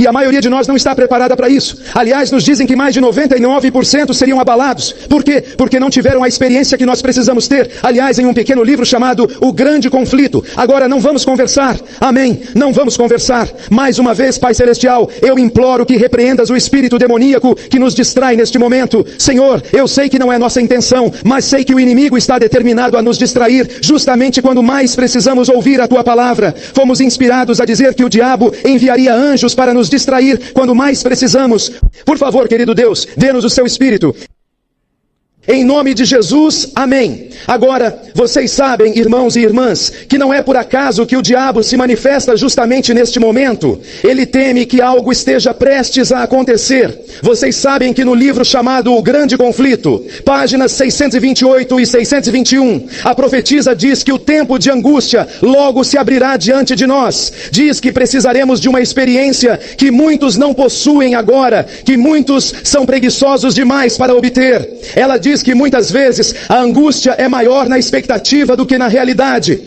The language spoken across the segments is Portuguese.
E a maioria de nós não está preparada para isso. Aliás, nos dizem que mais de 99% seriam abalados. Por quê? Porque não tiveram a experiência que nós precisamos ter. Aliás, em um pequeno livro chamado O Grande Conflito. Agora não vamos conversar. Amém? Não vamos conversar. Mais uma vez, Pai Celestial, eu imploro que repreendas o espírito demoníaco que nos distrai neste momento. Senhor, eu sei que não é nossa intenção, mas sei que o inimigo está determinado a nos distrair justamente quando mais precisamos ouvir a Tua palavra. Fomos inspirados a dizer que o diabo enviaria anjos para nos distrair quando mais precisamos. Por favor, querido Deus, dê-nos o Seu Espírito. Em nome de Jesus, amém. Agora, vocês sabem, irmãos e irmãs, que não é por acaso que o diabo se manifesta justamente neste momento. Ele teme que algo esteja prestes a acontecer. Vocês sabem que no livro chamado O Grande Conflito, páginas 628 e 621, a profetisa diz que o tempo de angústia logo se abrirá diante de nós. Diz que precisaremos de uma experiência que muitos não possuem agora, que muitos são preguiçosos demais para obter. Ela diz que muitas vezes a angústia é maior na expectativa do que na realidade.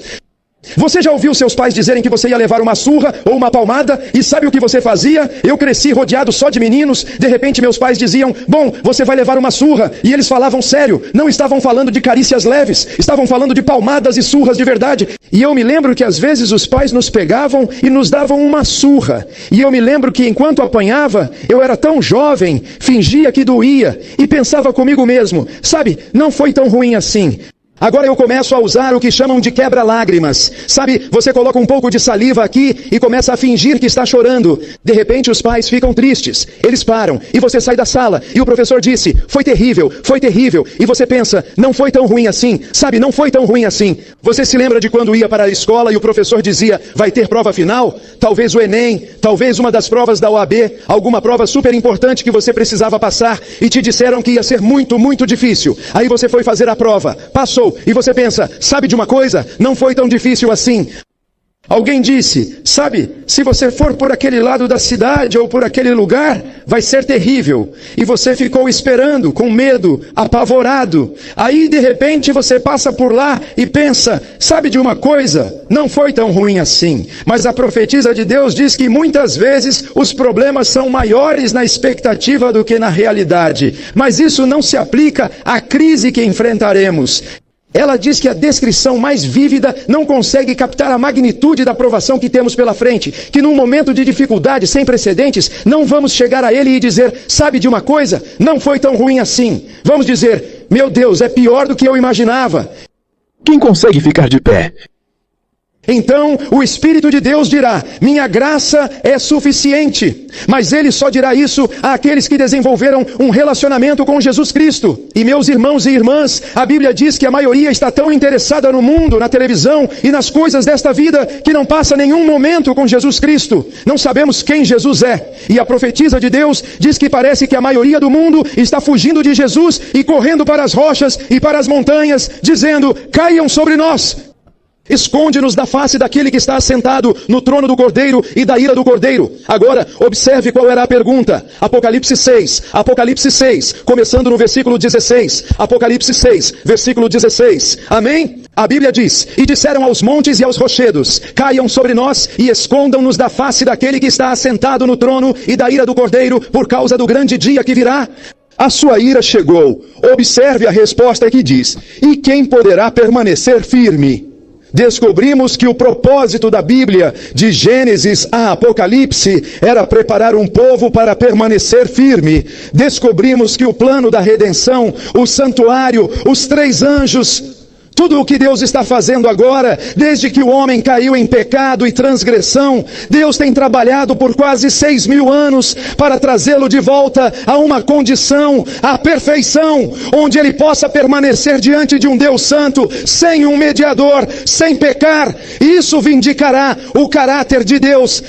Você já ouviu seus pais dizerem que você ia levar uma surra ou uma palmada e sabe o que você fazia? Eu cresci rodeado só de meninos, de repente meus pais diziam, bom, você vai levar uma surra, e eles falavam sério, não estavam falando de carícias leves, estavam falando de palmadas e surras de verdade. E eu me lembro que às vezes os pais nos pegavam e nos davam uma surra, e eu me lembro que enquanto apanhava, eu era tão jovem, fingia que doía, e pensava comigo mesmo, sabe, não foi tão ruim assim. Agora eu começo a usar o que chamam de quebra-lágrimas. Sabe, você coloca um pouco de saliva aqui e começa a fingir que está chorando. De repente os pais ficam tristes. Eles param e você sai da sala e o professor disse, foi terrível, foi terrível. E você pensa, não foi tão ruim assim. Sabe, não foi tão ruim assim. Você se lembra de quando ia para a escola e o professor dizia, vai ter prova final? Talvez o Enem, talvez uma das provas da OAB, alguma prova super importante que você precisava passar e te disseram que ia ser muito, muito difícil. Aí você foi fazer a prova, passou. E você pensa, sabe de uma coisa? Não foi tão difícil assim. Alguém disse, sabe, se você for por aquele lado da cidade ou por aquele lugar, vai ser terrível. E você ficou esperando, com medo, apavorado. Aí de repente você passa por lá e pensa, sabe de uma coisa? Não foi tão ruim assim. Mas a profetisa de Deus diz que muitas vezes os problemas são maiores na expectativa do que na realidade. Mas isso não se aplica à crise que enfrentaremos. Ela diz que a descrição mais vívida não consegue captar a magnitude da provação que temos pela frente, que num momento de dificuldade sem precedentes, não vamos chegar a ele e dizer, sabe de uma coisa? Não foi tão ruim assim. Vamos dizer, meu Deus, é pior do que eu imaginava. Quem consegue ficar de pé? Então o Espírito de Deus dirá, minha graça é suficiente. Mas Ele só dirá isso àqueles que desenvolveram um relacionamento com Jesus Cristo. E meus irmãos e irmãs, a Bíblia diz que a maioria está tão interessada no mundo, na televisão e nas coisas desta vida, que não passa nenhum momento com Jesus Cristo. Não sabemos quem Jesus é. E a profetisa de Deus diz que parece que a maioria do mundo está fugindo de Jesus e correndo para as rochas e para as montanhas, dizendo, caiam sobre nós. Esconde-nos da face daquele que está assentado no trono do Cordeiro e da ira do Cordeiro. Agora, observe qual era a pergunta. Apocalipse 6, começando no versículo 16. Apocalipse 6, versículo 16. Amém? A Bíblia diz, e disseram aos montes e aos rochedos, caiam sobre nós e escondam-nos da face daquele que está assentado no trono e da ira do Cordeiro, por causa do grande dia que virá. A sua ira chegou. Observe a resposta que diz, e quem poderá permanecer firme? Descobrimos que o propósito da Bíblia, de Gênesis a Apocalipse, era preparar um povo para permanecer firme. Descobrimos que o plano da redenção, o santuário, os 3 anjos, tudo o que Deus está fazendo agora, desde que o homem caiu em pecado e transgressão, Deus tem trabalhado por quase 6.000 anos para trazê-lo de volta a uma condição, à perfeição, onde ele possa permanecer diante de um Deus santo, sem um mediador, sem pecar. Isso vindicará o caráter de Deus.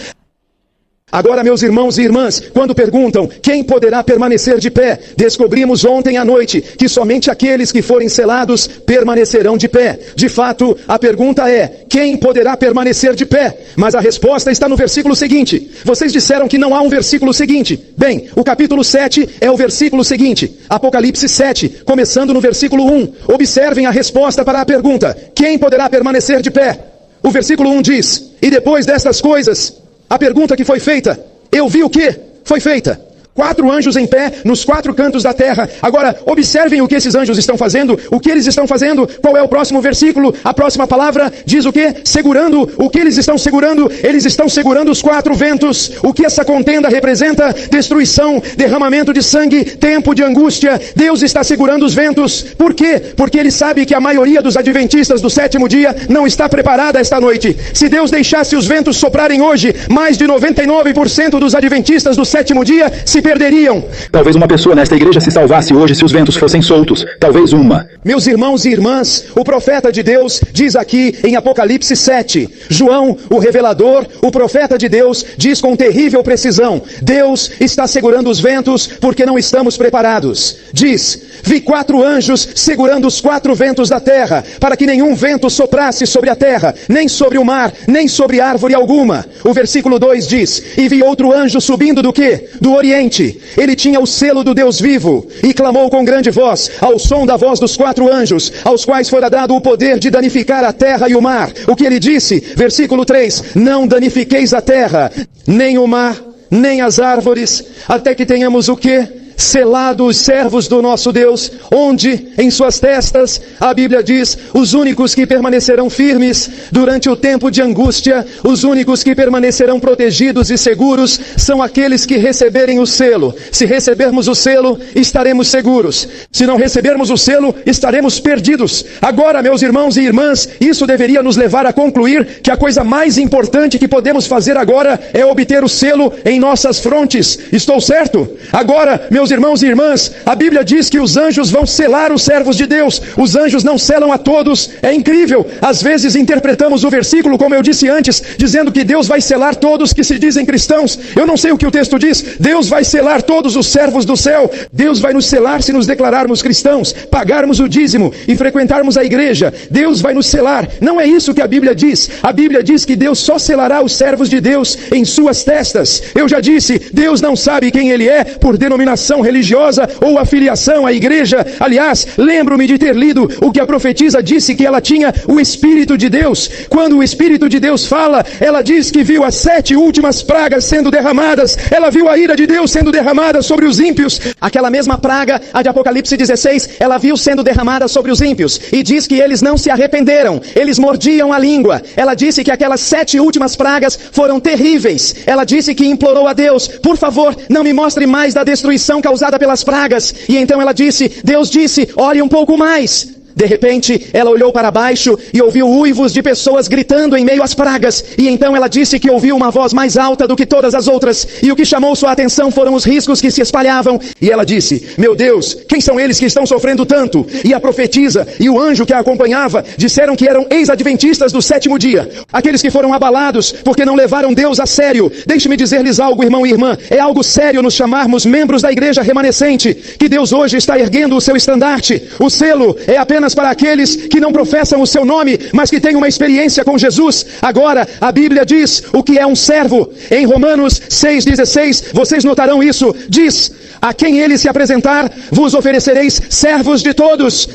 Agora, meus irmãos e irmãs, quando perguntam quem poderá permanecer de pé, descobrimos ontem à noite que somente aqueles que forem selados permanecerão de pé. De fato, a pergunta é, quem poderá permanecer de pé? Mas a resposta está no versículo seguinte. Vocês disseram que não há um versículo seguinte. Bem, o capítulo 7 é o versículo seguinte. Apocalipse 7, começando no versículo 1. Observem a resposta para a pergunta, quem poderá permanecer de pé? O versículo 1 diz, e depois destas coisas... A pergunta que foi feita, eu vi o que foi feita. 4 anjos em pé nos 4 cantos da terra. Agora, observem o que esses anjos estão fazendo. O que eles estão fazendo? Qual é o próximo versículo? A próxima palavra diz o que? Segurando. O que eles estão segurando? Eles estão segurando os 4 ventos. O que essa contenda representa? Destruição, derramamento de sangue, tempo de angústia. Deus está segurando os ventos. Por quê? Porque Ele sabe que a maioria dos adventistas do 7º dia não está preparada esta noite. Se Deus deixasse os ventos soprarem hoje, mais de 99% dos adventistas do 7º dia se perderiam. Talvez uma pessoa nesta igreja se salvasse hoje se os ventos fossem soltos. Talvez uma. Meus irmãos e irmãs, o profeta de Deus diz aqui em Apocalipse 7. João, o revelador, o profeta de Deus, diz com terrível precisão: Deus está segurando os ventos porque não estamos preparados. Diz: vi 4 anjos segurando os 4 ventos da terra, para que nenhum vento soprasse sobre a terra, nem sobre o mar, nem sobre árvore alguma. O versículo 2 diz: e vi outro anjo subindo do quê? Do Oriente. Ele tinha o selo do Deus vivo e clamou com grande voz, ao som da voz dos 4 anjos, aos quais fora dado o poder de danificar a terra e o mar. O que ele disse? Versículo 3: não danifiqueis a terra, nem o mar, nem as árvores, até que tenhamos o quê? Selado os servos do nosso Deus, onde em suas testas, a Bíblia diz, os únicos que permanecerão firmes durante o tempo de angústia, os únicos que permanecerão protegidos e seguros, são aqueles que receberem o selo. Se recebermos o selo, estaremos seguros. Se não recebermos o selo, estaremos perdidos. Agora, meus irmãos e irmãs, isso deveria nos levar a concluir que a coisa mais importante que podemos fazer agora é obter o selo em nossas frontes. Estou certo? Agora, meus irmãos e irmãs, a Bíblia diz que os anjos vão selar os servos de Deus. Os anjos não selam a todos. É incrível. Às vezes interpretamos o versículo, como eu disse antes, dizendo que Deus vai selar todos que se dizem cristãos. Eu não sei o que o texto diz. Deus vai selar todos os servos do céu. Deus vai nos selar se nos declararmos cristãos, pagarmos o dízimo e frequentarmos a igreja. Deus vai nos selar. Não é isso que a Bíblia diz. A Bíblia diz que Deus só selará os servos de Deus em suas testas. Eu já disse, Deus não sabe quem Ele é por denominação religiosa ou afiliação à igreja. Aliás, lembro-me de ter lido o que a profetisa disse, que ela tinha o Espírito de Deus. Quando o Espírito de Deus fala, ela diz que viu as 7 últimas pragas sendo derramadas. Ela viu a ira de Deus sendo derramada sobre os ímpios. Aquela mesma praga, a de Apocalipse 16, ela viu sendo derramada sobre os ímpios. E diz que eles não se arrependeram. Eles mordiam a língua. Ela disse que aquelas 7 últimas pragas foram terríveis. Ela disse que implorou a Deus: por favor, não me mostre mais da destruição causada pelas pragas. E então ela disse, Deus disse, olhe um pouco mais. De repente, ela olhou para baixo e ouviu uivos de pessoas gritando em meio às pragas. E então ela disse que ouviu uma voz mais alta do que todas as outras. E o que chamou sua atenção foram os riscos que se espalhavam. E ela disse, meu Deus, quem são eles que estão sofrendo tanto? E a profetisa e o anjo que a acompanhava disseram que eram ex-adventistas do 7º dia. Aqueles que foram abalados porque não levaram Deus a sério. Deixe-me dizer-lhes algo, irmão e irmã. É algo sério nos chamarmos membros da igreja remanescente, que Deus hoje está erguendo o seu estandarte. O selo é apenas para aqueles que não professam o seu nome, mas que têm uma experiência com Jesus. Agora, a Bíblia diz o que é um servo. Em Romanos 6,16, vocês notarão isso. Diz, a quem ele se apresentar, vos oferecereis servos de todos.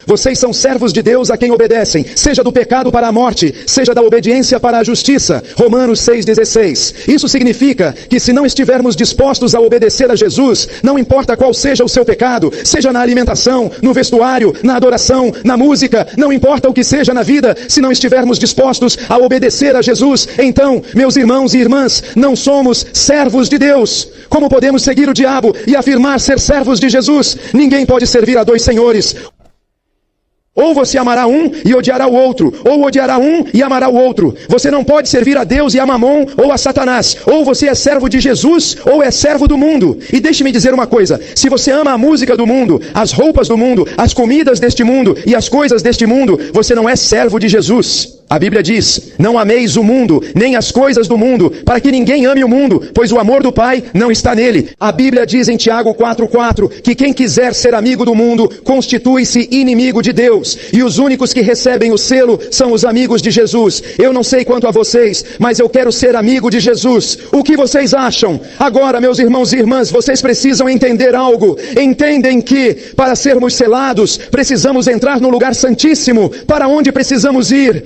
Vocês são servos de Deus a quem obedecem, seja do pecado para a morte, seja da obediência para a justiça. Romanos 6,16. Isso significa que se não estivermos dispostos a obedecer a Jesus, não importa qual seja o seu pecado, seja na alimentação, no vestuário, na adoração, na música, não importa o que seja na vida, se não estivermos dispostos a obedecer a Jesus, então, meus irmãos e irmãs, não somos servos de Deus. Como podemos seguir o diabo e afirmar ser servos de Jesus? Ninguém pode servir a 2 senhores. Ou você amará um e odiará o outro, ou odiará um e amará o outro. Você não pode servir a Deus e a Mamon ou a Satanás. Ou você é servo de Jesus, ou é servo do mundo. E deixe-me dizer uma coisa, se você ama a música do mundo, as roupas do mundo, as comidas deste mundo e as coisas deste mundo, você não é servo de Jesus. A Bíblia diz, não ameis o mundo, nem as coisas do mundo, para que ninguém ame o mundo, pois o amor do Pai não está nele. A Bíblia diz em Tiago 4,4, que quem quiser ser amigo do mundo, constitui-se inimigo de Deus. E os únicos que recebem o selo são os amigos de Jesus. Eu não sei quanto a vocês, mas eu quero ser amigo de Jesus. O que vocês acham? Agora, meus irmãos e irmãs, vocês precisam entender algo. Entendem que, para sermos selados, precisamos entrar no lugar santíssimo. Para onde precisamos ir?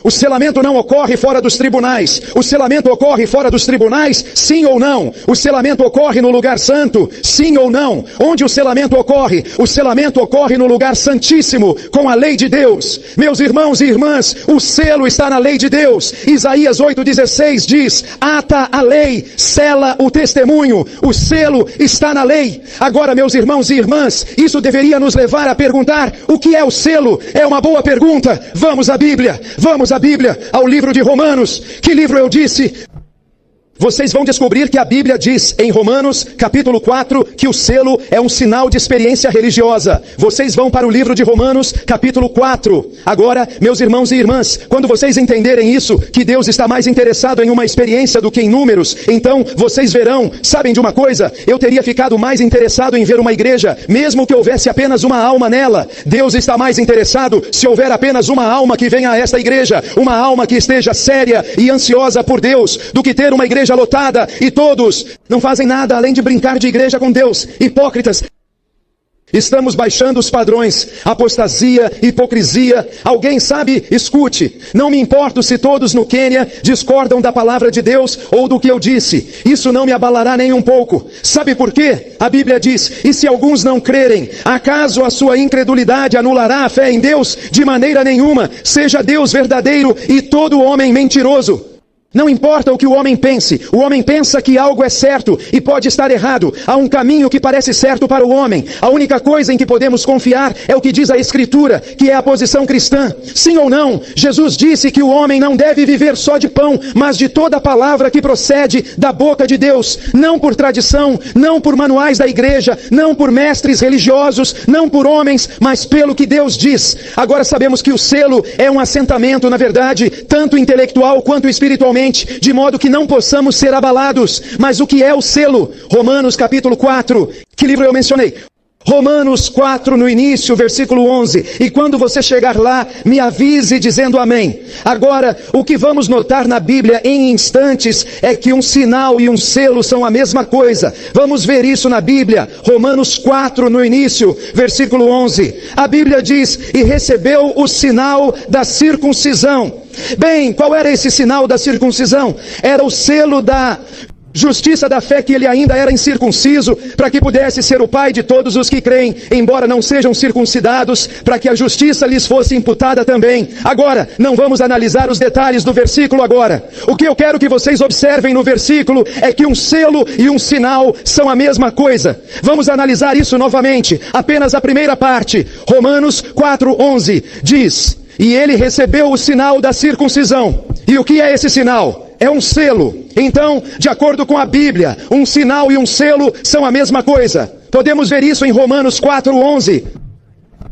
O selamento não ocorre fora dos tribunais. O selamento ocorre fora dos tribunais, sim ou não? O selamento ocorre no lugar santo, sim ou não? Onde o selamento ocorre? O selamento ocorre no lugar santíssimo, com a lei de Deus. Meus irmãos e irmãs, o selo está na lei de Deus. Isaías 8,16 diz: ata a lei, sela o testemunho. O selo está na lei. Agora, meus irmãos e irmãs, isso deveria nos levar a perguntar: o que é o selo? É uma boa pergunta. Vamos à Bíblia. Vamos à Bíblia, ao livro de Romanos. Que livro eu disse? Vocês vão descobrir que a Bíblia diz em Romanos, capítulo 4, que o selo é um sinal de experiência religiosa. Vocês vão para o livro de Romanos, capítulo 4. Agora, meus irmãos e irmãs, quando vocês entenderem isso, que Deus está mais interessado em uma experiência do que em números, então vocês verão, sabem de uma coisa? Eu teria ficado mais interessado em ver uma igreja, mesmo que houvesse apenas uma alma nela. Deus está mais interessado se houver apenas uma alma que venha a esta igreja, uma alma que esteja séria e ansiosa por Deus, do que ter uma igreja lotada e todos não fazem nada além de brincar de igreja com Deus. Hipócritas. Estamos baixando os padrões. Apostasia, hipocrisia. Alguém sabe? Escute. Não me importo se todos no Quênia discordam da palavra de Deus ou do que eu disse. Isso não me abalará nem um pouco. Sabe por quê? A Bíblia diz: e se alguns não crerem, acaso a sua incredulidade anulará a fé em Deus? De maneira nenhuma. Seja Deus verdadeiro e todo homem mentiroso. Não importa o que o homem pense, o homem pensa que algo é certo e pode estar errado. Há um caminho que parece certo para o homem. A única coisa em que podemos confiar é o que diz a Escritura, que é a posição cristã. Sim ou não? Jesus disse que o homem não deve viver só de pão, mas de toda a palavra que procede da boca de Deus. Não por tradição, não por manuais da igreja, não por mestres religiosos, não por homens, mas pelo que Deus diz. Agora sabemos que o selo é um assentamento, na verdade, tanto intelectual quanto espiritualmente, de modo que não possamos ser abalados. Mas o que é o selo? Romanos capítulo 4. Que livro eu mencionei? Romanos 4 no início, versículo 11. E quando você chegar lá, me avise dizendo amém. Agora, o que vamos notar na Bíblia em instantes é que um sinal e um selo são a mesma coisa. Vamos ver isso na Bíblia. Romanos 4 no início, versículo 11. A Bíblia diz: e recebeu o sinal da circuncisão. Bem, qual era esse sinal da circuncisão? Era o selo da justiça da fé, que ele ainda era incircunciso, para que pudesse ser o pai de todos os que creem, embora não sejam circuncidados, para que a justiça lhes fosse imputada também. Agora, não vamos analisar os detalhes do versículo agora. O que eu quero que vocês observem no versículo é que um selo e um sinal são a mesma coisa. Vamos analisar isso novamente. Apenas a primeira parte. Romanos 4:11 diz: e ele recebeu o sinal da circuncisão. E o que é esse sinal? É um selo. Então, de acordo com a Bíblia, um sinal e um selo são a mesma coisa. Podemos ver isso em Romanos 4:11.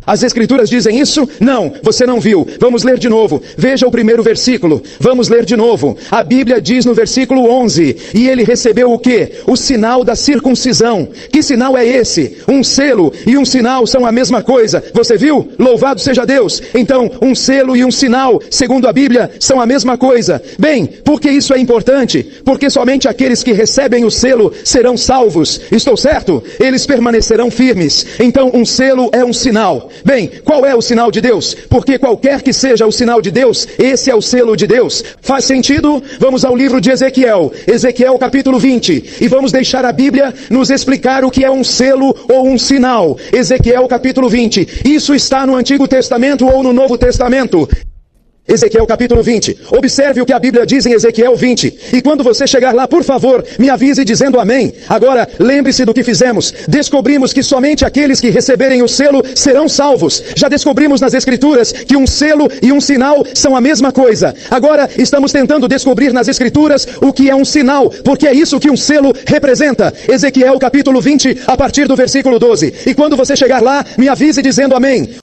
As Escrituras dizem isso? Não, você não viu. Vamos ler de novo. Veja o primeiro versículo. Vamos ler de novo. A Bíblia diz no versículo 11: e ele recebeu o quê? O sinal da circuncisão. Que sinal é esse? Um selo e um sinal são a mesma coisa. Você viu? Louvado seja Deus. Então, um selo e um sinal, segundo a Bíblia, são a mesma coisa. Bem, por que isso é importante? Porque somente aqueles que recebem o selo serão salvos. Estou certo? Eles permanecerão firmes. Então, um selo é um sinal. Bem, qual é o sinal de Deus? Porque qualquer que seja o sinal de Deus, esse é o selo de Deus. Faz sentido? Vamos ao livro de Ezequiel. Ezequiel capítulo 20. E vamos deixar a Bíblia nos explicar o que é um selo ou um sinal. Ezequiel capítulo 20. Isso está no Antigo Testamento ou no Novo Testamento? Ezequiel capítulo 20. Observe o que a Bíblia diz em Ezequiel 20. E quando você chegar lá, por favor, me avise dizendo amém. Agora, lembre-se do que fizemos. Descobrimos que somente aqueles que receberem o selo serão salvos. Já descobrimos nas Escrituras que um selo e um sinal são a mesma coisa. Agora, estamos tentando descobrir nas Escrituras o que é um sinal, porque é isso que um selo representa. Ezequiel capítulo 20, a partir do versículo 12. E quando você chegar lá, me avise dizendo amém.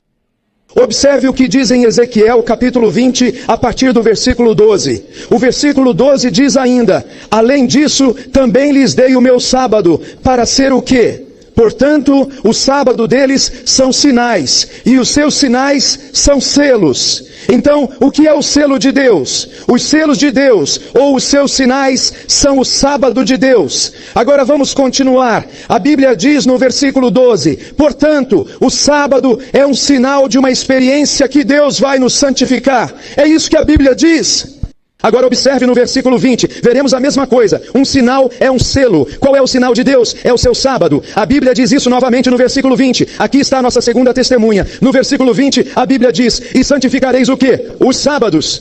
Observe o que diz em Ezequiel capítulo 20, a partir do versículo 12. O versículo 12 diz ainda: além disso, também lhes dei o meu sábado, para ser o quê? Portanto, o sábado deles são sinais, e os seus sinais são selos. Então, o que é o selo de Deus? Os selos de Deus, ou os seus sinais, são o sábado de Deus. Agora vamos continuar. A Bíblia diz no versículo 12, portanto, o sábado é um sinal de uma experiência que Deus vai nos santificar. É isso que a Bíblia diz. Agora observe no versículo 20, veremos a mesma coisa. Um sinal é um selo. Qual é o sinal de Deus? É o seu sábado. A Bíblia diz isso novamente no versículo 20. Aqui está a nossa segunda testemunha. No versículo 20, a Bíblia diz, e santificareis o quê? Os sábados.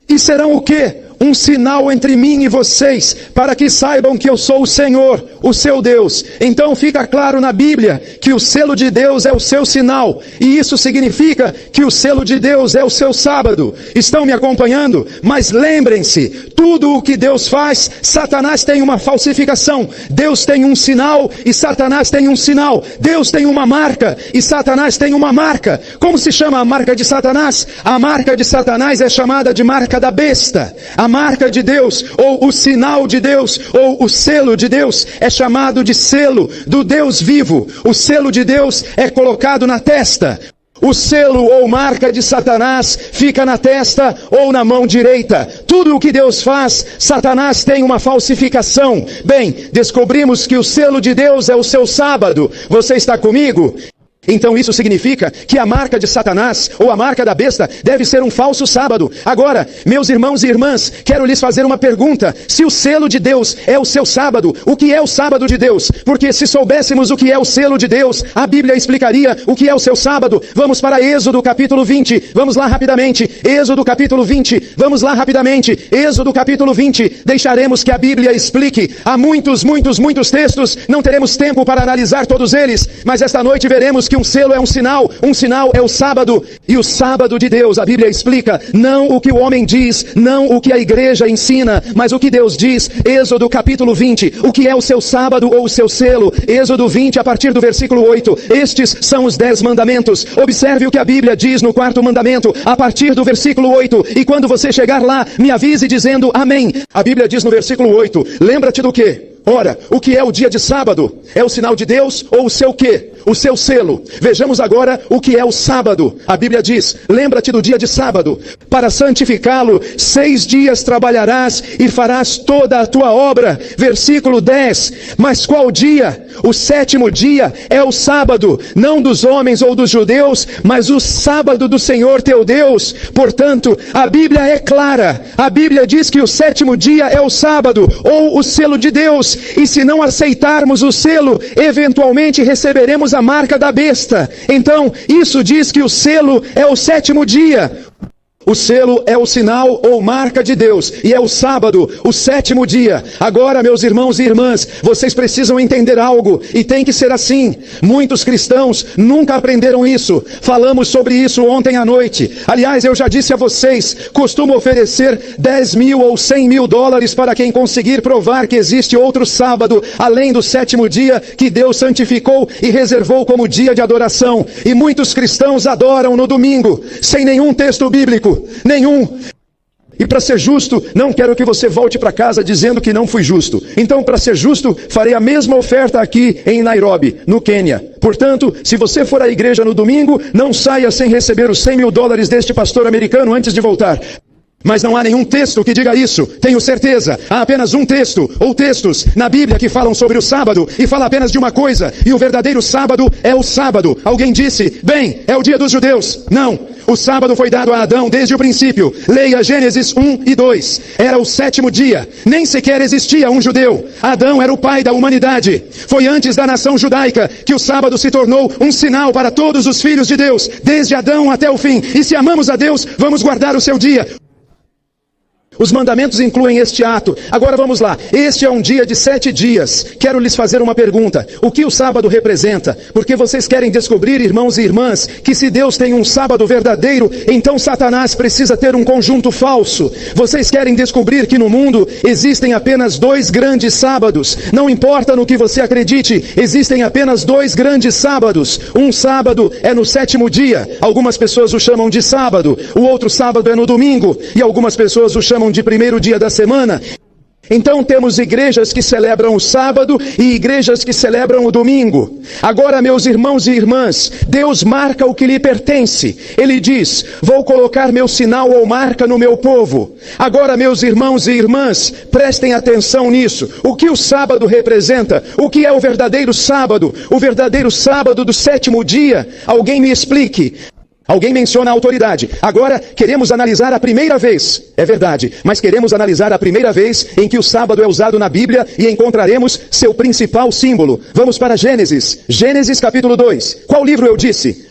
E serão o quê? Um sinal entre mim e vocês, para que saibam que eu sou o Senhor, o seu Deus. Então fica claro na Bíblia que o selo de Deus é o seu sinal, e isso significa que o selo de Deus é o seu sábado. Estão me acompanhando? Mas lembrem-se, tudo o que Deus faz, Satanás tem uma falsificação. Deus tem um sinal e Satanás tem um sinal. Deus tem uma marca e Satanás tem uma marca. Como se chama a marca de Satanás? A marca de Satanás é chamada de marca da besta. A marca de Deus, ou o sinal de Deus, ou o selo de Deus, é chamado de selo do Deus vivo. O selo de Deus é colocado na testa. O selo ou marca de Satanás fica na testa ou na mão direita. Tudo o que Deus faz, Satanás tem uma falsificação. Bem, descobrimos que o selo de Deus é o seu sábado. Você está comigo? Então isso significa que a marca de Satanás, ou a marca da besta, deve ser um falso sábado. Agora, meus irmãos e irmãs, quero lhes fazer uma pergunta. Se o selo de Deus é o seu sábado, o que é o sábado de Deus? Porque se soubéssemos o que é o selo de Deus, a Bíblia explicaria o que é o seu sábado. Vamos para Êxodo capítulo 20, vamos lá rapidamente. Êxodo capítulo 20, vamos lá rapidamente. Êxodo capítulo 20, deixaremos que a Bíblia explique. Há muitos textos, não teremos tempo para analisar todos eles, mas esta noite veremos que um selo é um sinal é o sábado, e o sábado de Deus, a Bíblia explica, não o que o homem diz, não o que a igreja ensina, mas o que Deus diz. Êxodo capítulo 20, o que é o seu sábado ou o seu selo? Êxodo 20, a partir do versículo 8, estes são os 10 mandamentos. Observe o que a Bíblia diz no 4º mandamento, a partir do versículo 8, e quando você chegar lá, me avise dizendo amém. A Bíblia diz no versículo 8, lembra-te do quê? Ora, o que é o dia de sábado? É o sinal de Deus ou o seu quê? O seu selo. Vejamos agora o que é o sábado. A Bíblia diz, lembra-te do dia de sábado. Para santificá-lo, 6 dias trabalharás e farás toda a tua obra. Versículo 10. Mas qual dia? O 7º dia é o sábado, não dos homens ou dos judeus, mas o sábado do Senhor teu Deus. Portanto, a Bíblia é clara. A Bíblia diz que o 7º dia é o sábado, ou o selo de Deus. E se não aceitarmos o selo, eventualmente receberemos a marca da besta. Então, isso diz que o selo é o 7º dia. O selo é o sinal ou marca de Deus, e é o sábado, o 7º dia. Agora, meus irmãos e irmãs, vocês precisam entender algo, e tem que ser assim. Muitos cristãos nunca aprenderam isso. Falamos sobre isso ontem à noite. Aliás, eu já disse a vocês, costumo oferecer 10 mil ou 100 mil dólares para quem conseguir provar que existe outro sábado, além do 7º dia, que Deus santificou e reservou como dia de adoração. E muitos cristãos adoram no domingo, sem nenhum texto bíblico. Nenhum. E para ser justo, não quero que você volte para casa dizendo que não fui justo. Então, para ser justo, farei a mesma oferta aqui em Nairobi, no Quênia. Portanto, se você for à igreja no domingo, não saia sem receber os 100 mil dólares deste pastor americano antes de voltar. Mas não há nenhum texto que diga isso, tenho certeza. Há apenas um texto, ou textos, na Bíblia que falam sobre o sábado, e fala apenas de uma coisa, e o verdadeiro sábado é o sábado. Alguém disse, bem, é o dia dos judeus. Não, o sábado foi dado a Adão desde o princípio. Leia Gênesis 1 e 2. Era o 7º dia, nem sequer existia um judeu. Adão era o pai da humanidade. Foi antes da nação judaica que o sábado se tornou um sinal para todos os filhos de Deus, desde Adão até o fim. E se amamos a Deus, vamos guardar o seu dia. Os mandamentos incluem este ato. Agora vamos lá. Este é um dia de 7 dias. Quero lhes fazer uma pergunta. O que o sábado representa? Porque vocês querem descobrir, irmãos e irmãs, que se Deus tem um sábado verdadeiro, então Satanás precisa ter um conjunto falso. Vocês querem descobrir que no mundo existem apenas 2 grandes sábados. Não importa no que você acredite, existem apenas 2 grandes sábados. Um sábado é no 7º dia. Algumas pessoas o chamam de sábado. O outro sábado é no domingo. E algumas pessoas o chamam de primeiro dia da semana. Então temos igrejas que celebram o sábado e igrejas que celebram o domingo. Agora, meus irmãos e irmãs, Deus marca o que lhe pertence. Ele diz: vou colocar meu sinal ou marca no meu povo. Agora, meus irmãos e irmãs, prestem atenção nisso. O que o sábado representa? O que é o verdadeiro sábado? O verdadeiro sábado do sétimo dia? Alguém me explique. Alguém menciona a autoridade. Agora, queremos analisar a primeira vez. É verdade, mas queremos analisar a primeira vez em que o sábado é usado na Bíblia e encontraremos seu principal símbolo. Vamos para Gênesis. Gênesis capítulo 2. Qual livro eu disse?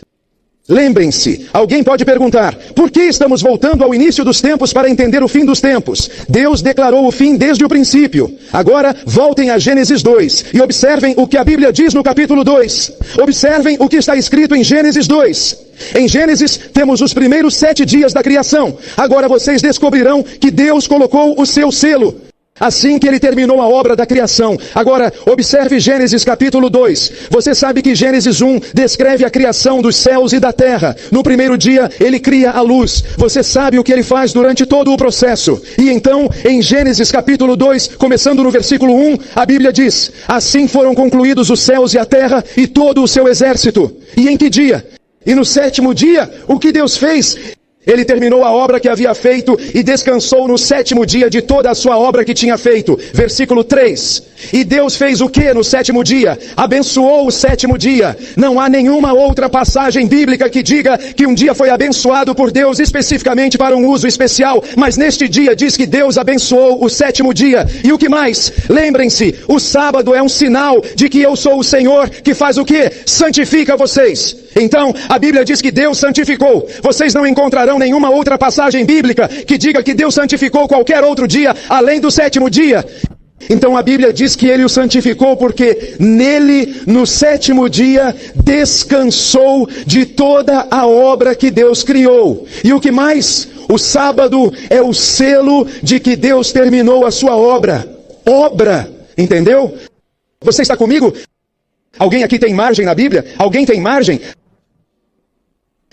Lembrem-se, alguém pode perguntar: por que estamos voltando ao início dos tempos para entender o fim dos tempos? Deus declarou o fim desde o princípio. Agora, voltem a Gênesis 2 e observem o que a Bíblia diz no capítulo 2. Observem o que está escrito em Gênesis 2. Em Gênesis, temos os primeiros 7 dias da criação. Agora vocês descobrirão que Deus colocou o seu selo assim que ele terminou a obra da criação. Agora, observe Gênesis capítulo 2. Você sabe que Gênesis 1 descreve a criação dos céus e da terra. No primeiro dia, ele cria a luz. Você sabe o que ele faz durante todo o processo. E então, em Gênesis capítulo 2, começando no versículo 1, a Bíblia diz: assim foram concluídos os céus e a terra e todo o seu exército. E em que dia? E no sétimo dia, o que Deus fez? Ele terminou a obra que havia feito e descansou no sétimo dia de toda a sua obra que tinha feito. Versículo 3. E Deus fez o que no sétimo dia? Abençoou o sétimo dia. Não há nenhuma outra passagem bíblica que diga que um dia foi abençoado por Deus especificamente para um uso especial. Mas neste dia diz que Deus abençoou o sétimo dia. E o que mais? Lembrem-se, o sábado é um sinal de que eu sou o Senhor que faz o que? Santifica vocês. Então, a Bíblia diz que Deus santificou. Vocês não encontrarão nenhuma outra passagem bíblica que diga que Deus santificou qualquer outro dia além do sétimo dia. Então a Bíblia diz que ele o santificou porque nele, no sétimo dia, descansou de toda a obra que Deus criou. E o que mais? O sábado é o selo de que Deus terminou a sua obra. Obra, entendeu? Você está comigo? Alguém aqui tem margem na Bíblia? Alguém tem margem?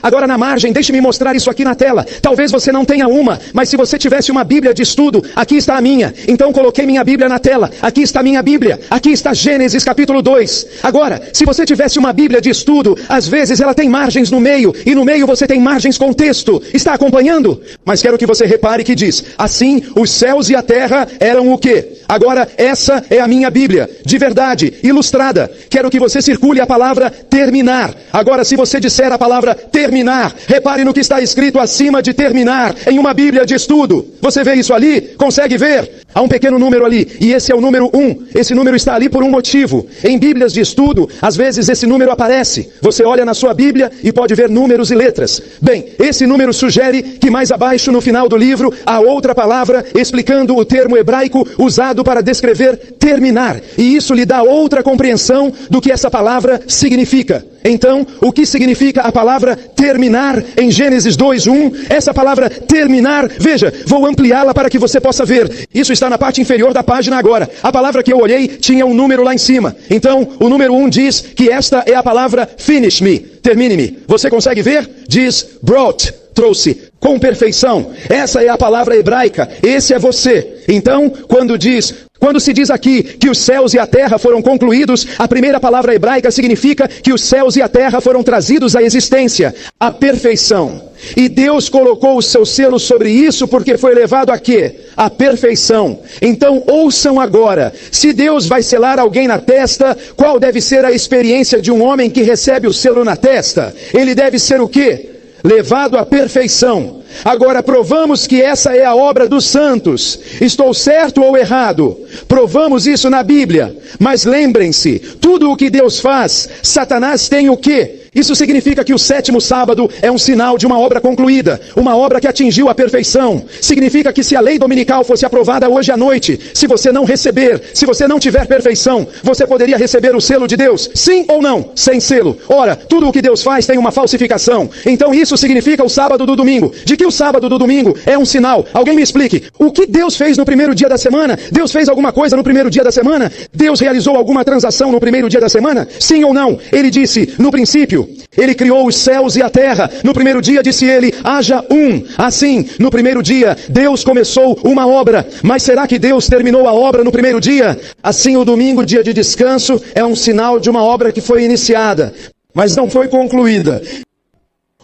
Agora na margem, deixe-me mostrar isso aqui na tela. Talvez você não tenha uma, mas se você tivesse uma Bíblia de estudo, aqui está a minha. Então coloquei minha Bíblia na tela. Aqui está a minha Bíblia. Aqui está Gênesis capítulo 2. Agora, se você tivesse uma Bíblia de estudo, às vezes ela tem margens no meio, e no meio você tem margens com texto. Está acompanhando? Mas quero que você repare que diz: assim os céus e a terra eram o quê? Agora essa é a minha Bíblia, de verdade, ilustrada. Quero que você circule a palavra terminar. Agora se você disser a palavra terminar, repare no que está escrito acima de terminar, em uma Bíblia de estudo. Você vê isso ali? Consegue ver? Há um pequeno número ali, e esse é o número 1. Esse número está ali por um motivo. Em Bíblias de estudo, às vezes esse número aparece. Você olha na sua Bíblia e pode ver números e letras. Bem, esse número sugere que mais abaixo no final do livro há outra palavra explicando o termo hebraico usado para descrever terminar. E isso lhe dá outra compreensão do que essa palavra significa. Então, o que significa a palavra terminar em Gênesis 2:1? Essa palavra terminar, veja, vou ampliá-la para que você possa ver. Isso está na parte inferior da página agora. A palavra que eu olhei tinha um número lá em cima. Então, o número 1 diz que esta é a palavra finish me, termine-me. Você consegue ver? Diz brought, trouxe, com perfeição. Essa é a palavra hebraica. Esse é você. Então, quando se diz aqui que os céus e a terra foram concluídos, a primeira palavra hebraica significa que os céus e a terra foram trazidos à existência, à perfeição. E Deus colocou o seu selo sobre isso porque foi levado a quê? A perfeição. Então ouçam agora, se Deus vai selar alguém na testa, qual deve ser a experiência de um homem que recebe o selo na testa? Ele deve ser o quê? Levado à perfeição. Agora provamos que essa é a obra dos santos. Estou certo ou errado? Provamos isso na Bíblia. Mas lembrem-se, tudo o que Deus faz, Satanás tem o quê? Isso significa que o sétimo sábado é um sinal de uma obra concluída, uma obra que atingiu a perfeição. Significa que se a lei dominical fosse aprovada hoje à noite, se você não receber, se você não tiver perfeição, você poderia receber o selo de Deus? Sim ou não? Sem selo. Ora, tudo o que Deus faz tem uma falsificação. Então isso significa o sábado do domingo. De que o sábado do domingo é um sinal? Alguém me explique. O que Deus fez no primeiro dia da semana? Deus fez alguma coisa no primeiro dia da semana? Deus realizou alguma transação no primeiro dia da semana? Sim ou não? Ele disse, no princípio, princípio. Ele criou os céus e a terra. No primeiro dia disse ele, haja um. Assim, no primeiro dia, Deus começou uma obra. Mas será que Deus terminou a obra no primeiro dia? Assim, o domingo, dia de descanso, é um sinal de uma obra que foi iniciada, mas não foi concluída.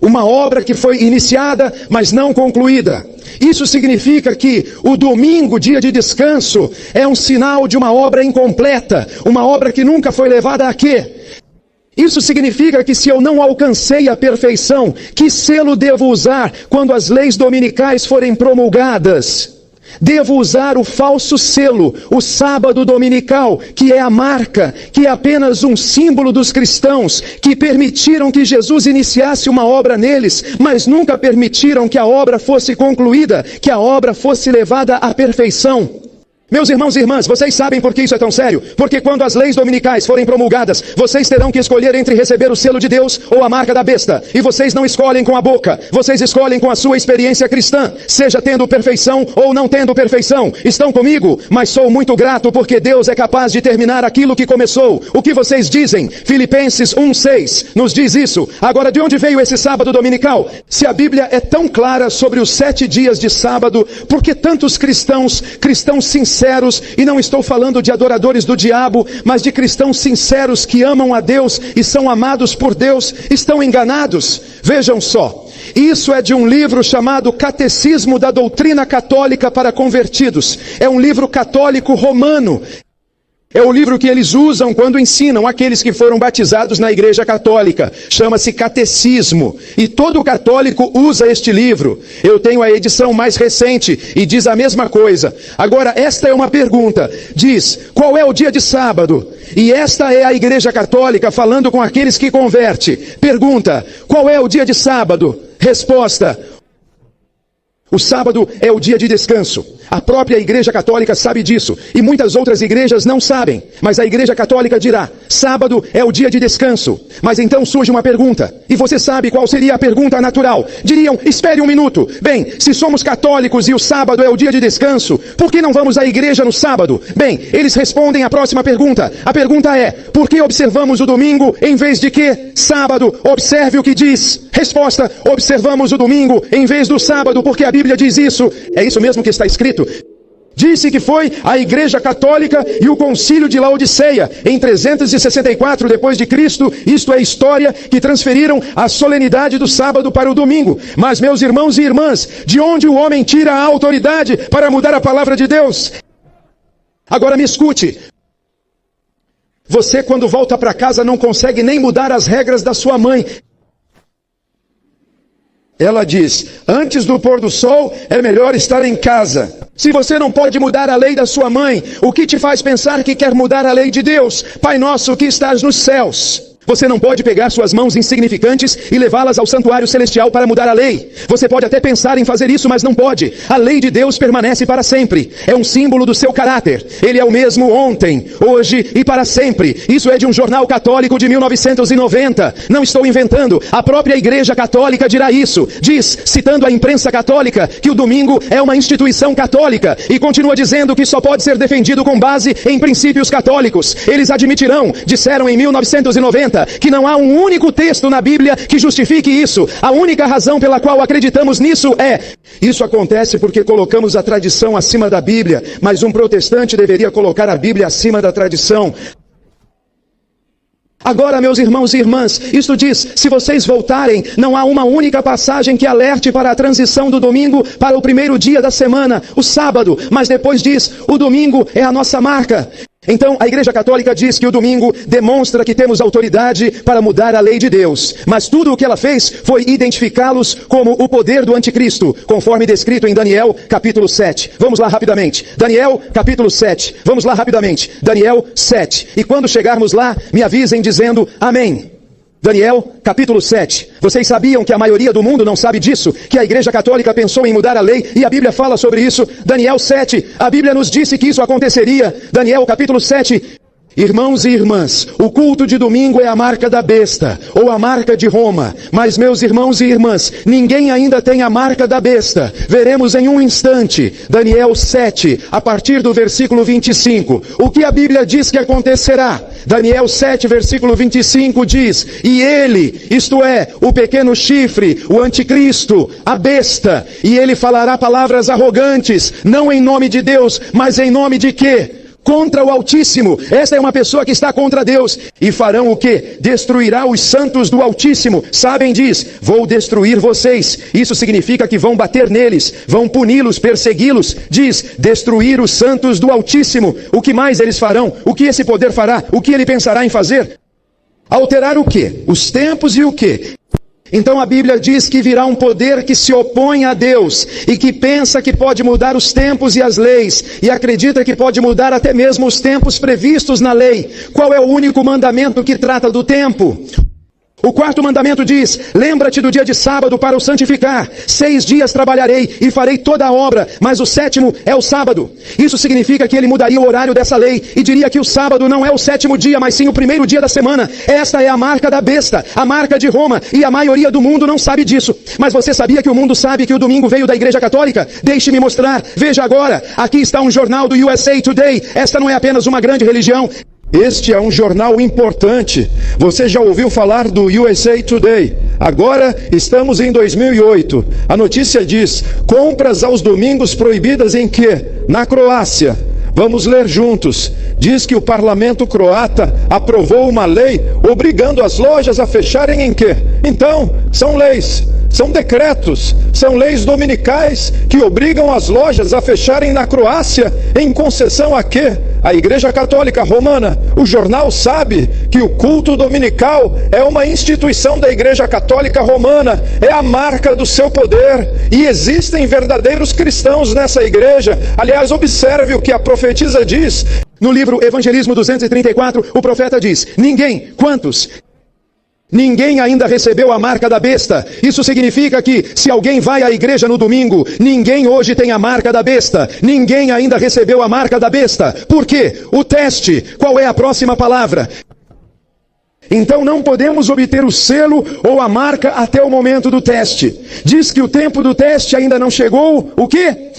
Uma obra que foi iniciada, mas não concluída. Isso significa que o domingo, dia de descanso, é um sinal de uma obra incompleta, uma obra que nunca foi levada a quê? Isso significa que se eu não alcancei a perfeição, que selo devo usar quando as leis dominicais forem promulgadas? Devo usar o falso selo, o sábado dominical, que é a marca, que é apenas um símbolo dos cristãos, que permitiram que Jesus iniciasse uma obra neles, mas nunca permitiram que a obra fosse concluída, que a obra fosse levada à perfeição. Meus irmãos e irmãs, vocês sabem por que isso é tão sério? Porque quando as leis dominicais forem promulgadas, vocês terão que escolher entre receber o selo de Deus ou a marca da besta. E vocês não escolhem com a boca, vocês escolhem com a sua experiência cristã, seja tendo perfeição ou não tendo perfeição. Estão comigo? Mas sou muito grato porque Deus é capaz de terminar aquilo que começou. O que vocês dizem? Filipenses 1:6 nos diz isso. Agora, de onde veio esse sábado dominical? Se a Bíblia é tão clara sobre os 7 dias de sábado, por que tantos cristãos sinceros, e não estou falando de adoradores do diabo, mas de cristãos sinceros que amam a Deus e são amados por Deus, estão enganados? Vejam só, isso é de um livro chamado Catecismo da Doutrina Católica para Convertidos. É um livro católico romano. É o livro que eles usam quando ensinam aqueles que foram batizados na Igreja Católica. Chama-se Catecismo. E todo católico usa este livro. Eu tenho a edição mais recente e diz a mesma coisa. Agora, esta é uma pergunta. Diz, qual é o dia de sábado? E esta é a Igreja Católica falando com aqueles que converte. Pergunta, qual é o dia de sábado? Resposta, o sábado é o dia de descanso. A própria Igreja Católica sabe disso. E muitas outras igrejas não sabem. Mas a Igreja Católica dirá, sábado é o dia de descanso. Mas então surge uma pergunta. E você sabe qual seria a pergunta natural? Diriam, espere um minuto. Bem, se somos católicos e o sábado é o dia de descanso, por que não vamos à igreja no sábado? Bem, eles respondem a próxima pergunta. A pergunta é, por que observamos o domingo em vez de que? Sábado. Observe o que diz. Resposta, observamos o domingo em vez do sábado, porque a Bíblia diz isso. É isso mesmo que está escrito. Disse que foi a Igreja Católica e o Concílio de Laodiceia, em 364 depois de Cristo, isto é história, que transferiram a solenidade do sábado para o domingo. Mas, meus irmãos e irmãs, de onde o homem tira a autoridade para mudar a palavra de Deus? Agora me escute. Você, quando volta para casa, não consegue nem mudar as regras da sua mãe. Ela diz, antes do pôr do sol, é melhor estar em casa. Se você não pode mudar a lei da sua mãe, o que te faz pensar que quer mudar a lei de Deus? Pai nosso que estás nos céus. Você não pode pegar suas mãos insignificantes e levá-las ao santuário celestial para mudar a lei. Você pode até pensar em fazer isso, mas não pode. A lei de Deus permanece para sempre. É um símbolo do seu caráter. Ele é o mesmo ontem, hoje e para sempre. Isso é de um jornal católico de 1990. Não estou inventando. A própria Igreja Católica dirá isso. Diz, citando a imprensa católica, que o domingo é uma instituição católica. E continua dizendo que só pode ser defendido com base em princípios católicos. Eles admitirão, disseram em 1990, que não há um único texto na Bíblia que justifique isso. A única razão pela qual acreditamos nisso é, isso acontece porque colocamos a tradição acima da Bíblia, mas um protestante deveria colocar a Bíblia acima da tradição. Agora, meus irmãos e irmãs, isto diz, se vocês voltarem, não há uma única passagem que alerte para a transição do domingo para o primeiro dia da semana, o sábado, mas depois diz, o domingo é a nossa marca. Então, a Igreja Católica diz que o domingo demonstra que temos autoridade para mudar a lei de Deus. Mas tudo o que ela fez foi identificá-los como o poder do anticristo, conforme descrito em Daniel, capítulo 7. Vamos lá rapidamente. Daniel, capítulo 7. Vamos lá rapidamente. Daniel 7. E quando chegarmos lá, me avisem dizendo amém. Daniel, capítulo 7. Vocês sabiam que a maioria do mundo não sabe disso? Que a Igreja Católica pensou em mudar a lei e a Bíblia fala sobre isso? Daniel 7. A Bíblia nos disse que isso aconteceria. Daniel, capítulo 7. Irmãos e irmãs, o culto de domingo é a marca da besta, ou a marca de Roma. Mas, meus irmãos e irmãs, ninguém ainda tem a marca da besta. Veremos em um instante, Daniel 7, a partir do versículo 25. O que a Bíblia diz que acontecerá? Daniel 7, versículo 25 diz: e ele, isto é, o pequeno chifre, o anticristo, a besta, e ele falará palavras arrogantes, não em nome de Deus, mas em nome de quê? Contra o Altíssimo. Esta é uma pessoa que está contra Deus. E farão o quê? Destruirá os santos do Altíssimo. Sabem, diz, vou destruir vocês. Isso significa que vão bater neles, vão puni-los, persegui-los. Diz, destruir os santos do Altíssimo. O que mais eles farão? O que esse poder fará? O que ele pensará em fazer? Alterar o quê? Os tempos e o quê? Então a Bíblia diz que virá um poder que se opõe a Deus e que pensa que pode mudar os tempos e as leis e acredita que pode mudar até mesmo os tempos previstos na lei. Qual é o único mandamento que trata do tempo? O quarto mandamento diz: lembra-te do dia de sábado para o santificar. 6 dias trabalharei e farei toda a obra, mas o 7º é o sábado. Isso significa que ele mudaria o horário dessa lei e diria que o sábado não é o 7º dia, mas sim o primeiro dia da semana. Esta é a marca da besta, a marca de Roma, e a maioria do mundo não sabe disso. Mas você sabia que o mundo sabe que o domingo veio da Igreja Católica? Deixe-me mostrar. Veja agora, aqui está um jornal do USA Today. Esta não é apenas uma grande religião. Este é um jornal importante. Você já ouviu falar do USA Today? Agora estamos em 2008. A notícia diz: compras aos domingos proibidas em quê? Na Croácia. Vamos ler juntos. Diz que o parlamento croata aprovou uma lei obrigando as lojas a fecharem em quê? Então, são leis. São decretos, são leis dominicais que obrigam as lojas a fecharem na Croácia em concessão a quê? A Igreja Católica Romana. O jornal sabe que o culto dominical é uma instituição da Igreja Católica Romana, é a marca do seu poder, e existem verdadeiros cristãos nessa igreja. Aliás, observe o que a profetisa diz. No livro Evangelismo 234, o profeta diz: ninguém, quantos? Ninguém ainda recebeu a marca da besta. Isso significa que, se alguém vai à igreja no domingo, ninguém hoje tem a marca da besta. Ninguém ainda recebeu a marca da besta. Por quê? O teste. Qual é a próxima palavra? Então não podemos obter o selo ou a marca até o momento do teste. Diz que o tempo do teste ainda não chegou. O quê?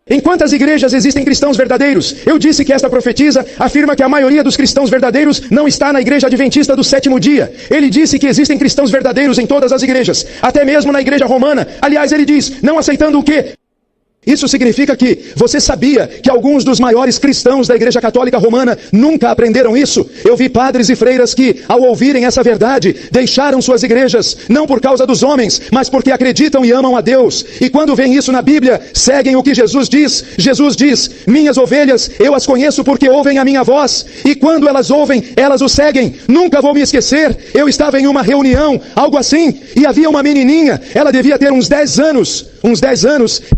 Em quantas igrejas existem cristãos verdadeiros? Eu disse que esta profetisa afirma que a maioria dos cristãos verdadeiros não está na igreja adventista do 7º dia. Ele disse que existem cristãos verdadeiros em todas as igrejas, até mesmo na igreja romana. Aliás, ele diz, não aceitando o quê? Isso significa que você sabia que alguns dos maiores cristãos da Igreja Católica Romana nunca aprenderam isso? Eu vi padres e freiras que, ao ouvirem essa verdade, deixaram suas igrejas, não por causa dos homens, mas porque acreditam e amam a Deus. E quando veem isso na Bíblia, seguem o que Jesus diz. Jesus diz: minhas ovelhas, eu as conheço porque ouvem a minha voz. E quando elas ouvem, elas o seguem. Nunca vou me esquecer, eu estava em uma reunião, algo assim, e havia uma menininha, ela devia ter uns 10 anos.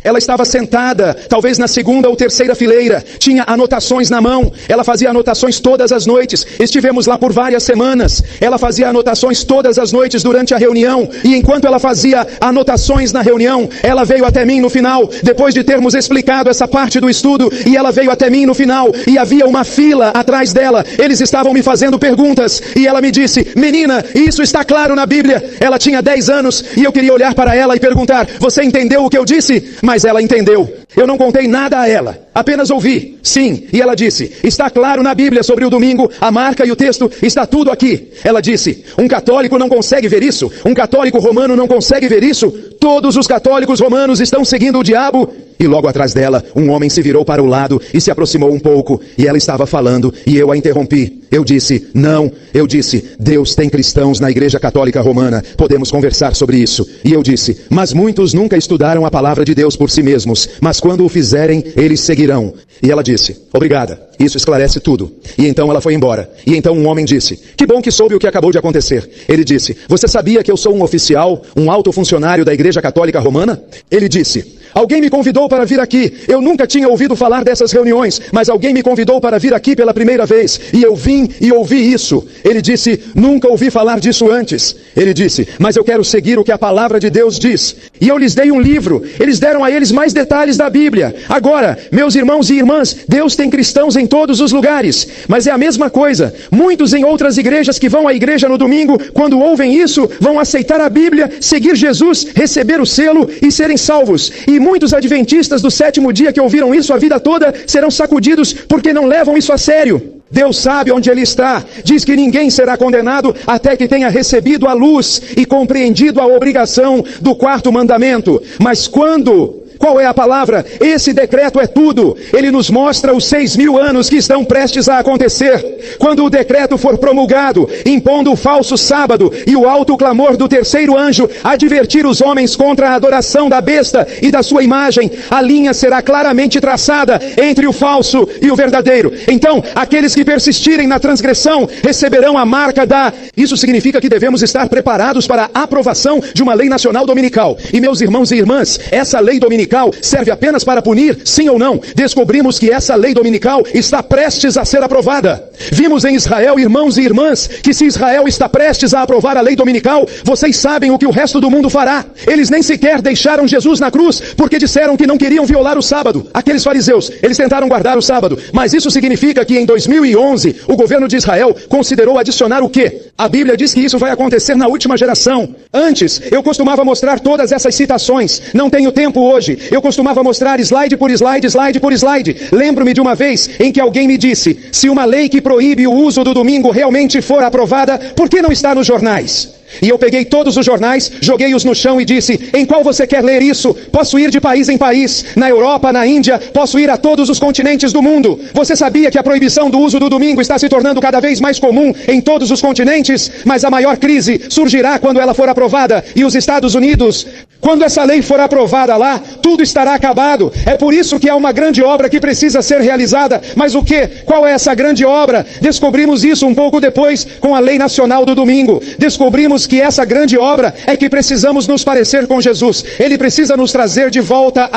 Ela estava sentada, talvez na 2ª ou 3ª fileira, tinha anotações na mão, ela fazia anotações todas as noites, estivemos lá por várias semanas, ela fazia anotações todas as noites durante a reunião, e enquanto ela fazia anotações na reunião, ela veio até mim no final, depois de termos explicado essa parte do estudo, e ela veio até mim no final, e havia uma fila atrás dela, eles estavam me fazendo perguntas, e ela me disse: menina, isso está claro na Bíblia. Ela tinha 10 anos, e eu queria olhar para ela e perguntar: você entendeu o que eu disse? Mas ela entendeu. Eu não contei nada a ela, apenas ouvi. Sim, e ela disse: está claro na Bíblia sobre o domingo, a marca e o texto, está tudo aqui. Ela disse: um católico não consegue ver isso? Um católico romano não consegue ver isso? Todos os católicos romanos estão seguindo o diabo. E logo atrás dela, um homem se virou para o lado e se aproximou um pouco, e ela estava falando, e eu a interrompi. Eu disse: não. Eu disse: Deus tem cristãos na Igreja Católica Romana, podemos conversar sobre isso. E eu disse: mas muitos nunca estudaram a palavra de Deus por si mesmos, mas quando o fizerem, eles seguirão. E ela disse: obrigada, isso esclarece tudo. E então ela foi embora. E então um homem disse: que bom que soube o que acabou de acontecer. Ele disse: você sabia que eu sou um oficial, um alto funcionário da Igreja Católica Romana? Ele disse: Alguém me convidou para vir aqui. Eu nunca tinha ouvido falar dessas reuniões, mas alguém me convidou para vir aqui pela primeira vez. E eu vim e ouvi isso. Ele disse, nunca ouvi falar disso antes. Ele disse, mas eu quero seguir o que a palavra de Deus diz. E eu lhes dei um livro. Eles deram a eles mais detalhes da Bíblia. Agora, meus irmãos e irmãs, Deus tem cristãos em todos os lugares. Mas é a mesma coisa. Muitos em outras igrejas que vão à igreja no domingo, quando ouvem isso, vão aceitar a Bíblia, seguir Jesus, receber o selo e serem salvos. E muitos adventistas do sétimo dia que ouviram isso a vida toda serão sacudidos porque não levam isso a sério. Deus sabe onde Ele está. Diz que ninguém será condenado até que tenha recebido a luz e compreendido a obrigação do quarto mandamento. Mas quando? Qual é a palavra? Esse decreto é tudo. Ele nos mostra os 6.000 anos que estão prestes a acontecer. Quando o decreto for promulgado, impondo o falso sábado e o alto clamor do terceiro anjo, advertir os homens contra a adoração da besta e da sua imagem, a linha será claramente traçada entre o falso e o verdadeiro. Então, aqueles que persistirem na transgressão receberão a marca da... Isso significa que devemos estar preparados para a aprovação de uma lei nacional dominical. E meus irmãos e irmãs, essa lei dominical serve apenas para punir, sim ou não? Descobrimos que essa lei dominical está prestes a ser aprovada. Vimos em Israel, irmãos e irmãs, que se Israel está prestes a aprovar a lei dominical, vocês sabem o que o resto do mundo fará. Eles nem sequer deixaram Jesus na cruz, porque disseram que não queriam violar o sábado. Aqueles fariseus, eles tentaram guardar o sábado, mas isso significa que em 2011, o governo de Israel considerou adicionar o quê? A Bíblia diz que isso vai acontecer na última geração. Antes, eu costumava mostrar todas essas citações. Não tenho tempo hoje. Eu costumava mostrar slide por slide, slide por slide. Lembro-me de uma vez em que alguém me disse, se uma lei que proíbe o uso do domingo realmente for aprovada, por que não está nos jornais? E eu peguei todos os jornais, joguei-os no chão e disse, em qual você quer ler isso? Posso ir de país em país, na Europa, na Índia, posso ir a todos os continentes do mundo. Você sabia que a proibição do uso do domingo está se tornando cada vez mais comum em todos os continentes? Mas a maior crise surgirá quando ela for aprovada. E os Estados Unidos, quando essa lei for aprovada lá, tudo estará acabado. É por isso que há uma grande obra que precisa ser realizada. Mas o que? Qual é essa grande obra? Descobrimos isso um pouco depois com a Lei Nacional do Domingo. Descobrimos que essa grande obra é que precisamos nos parecer com Jesus. Ele precisa nos trazer de volta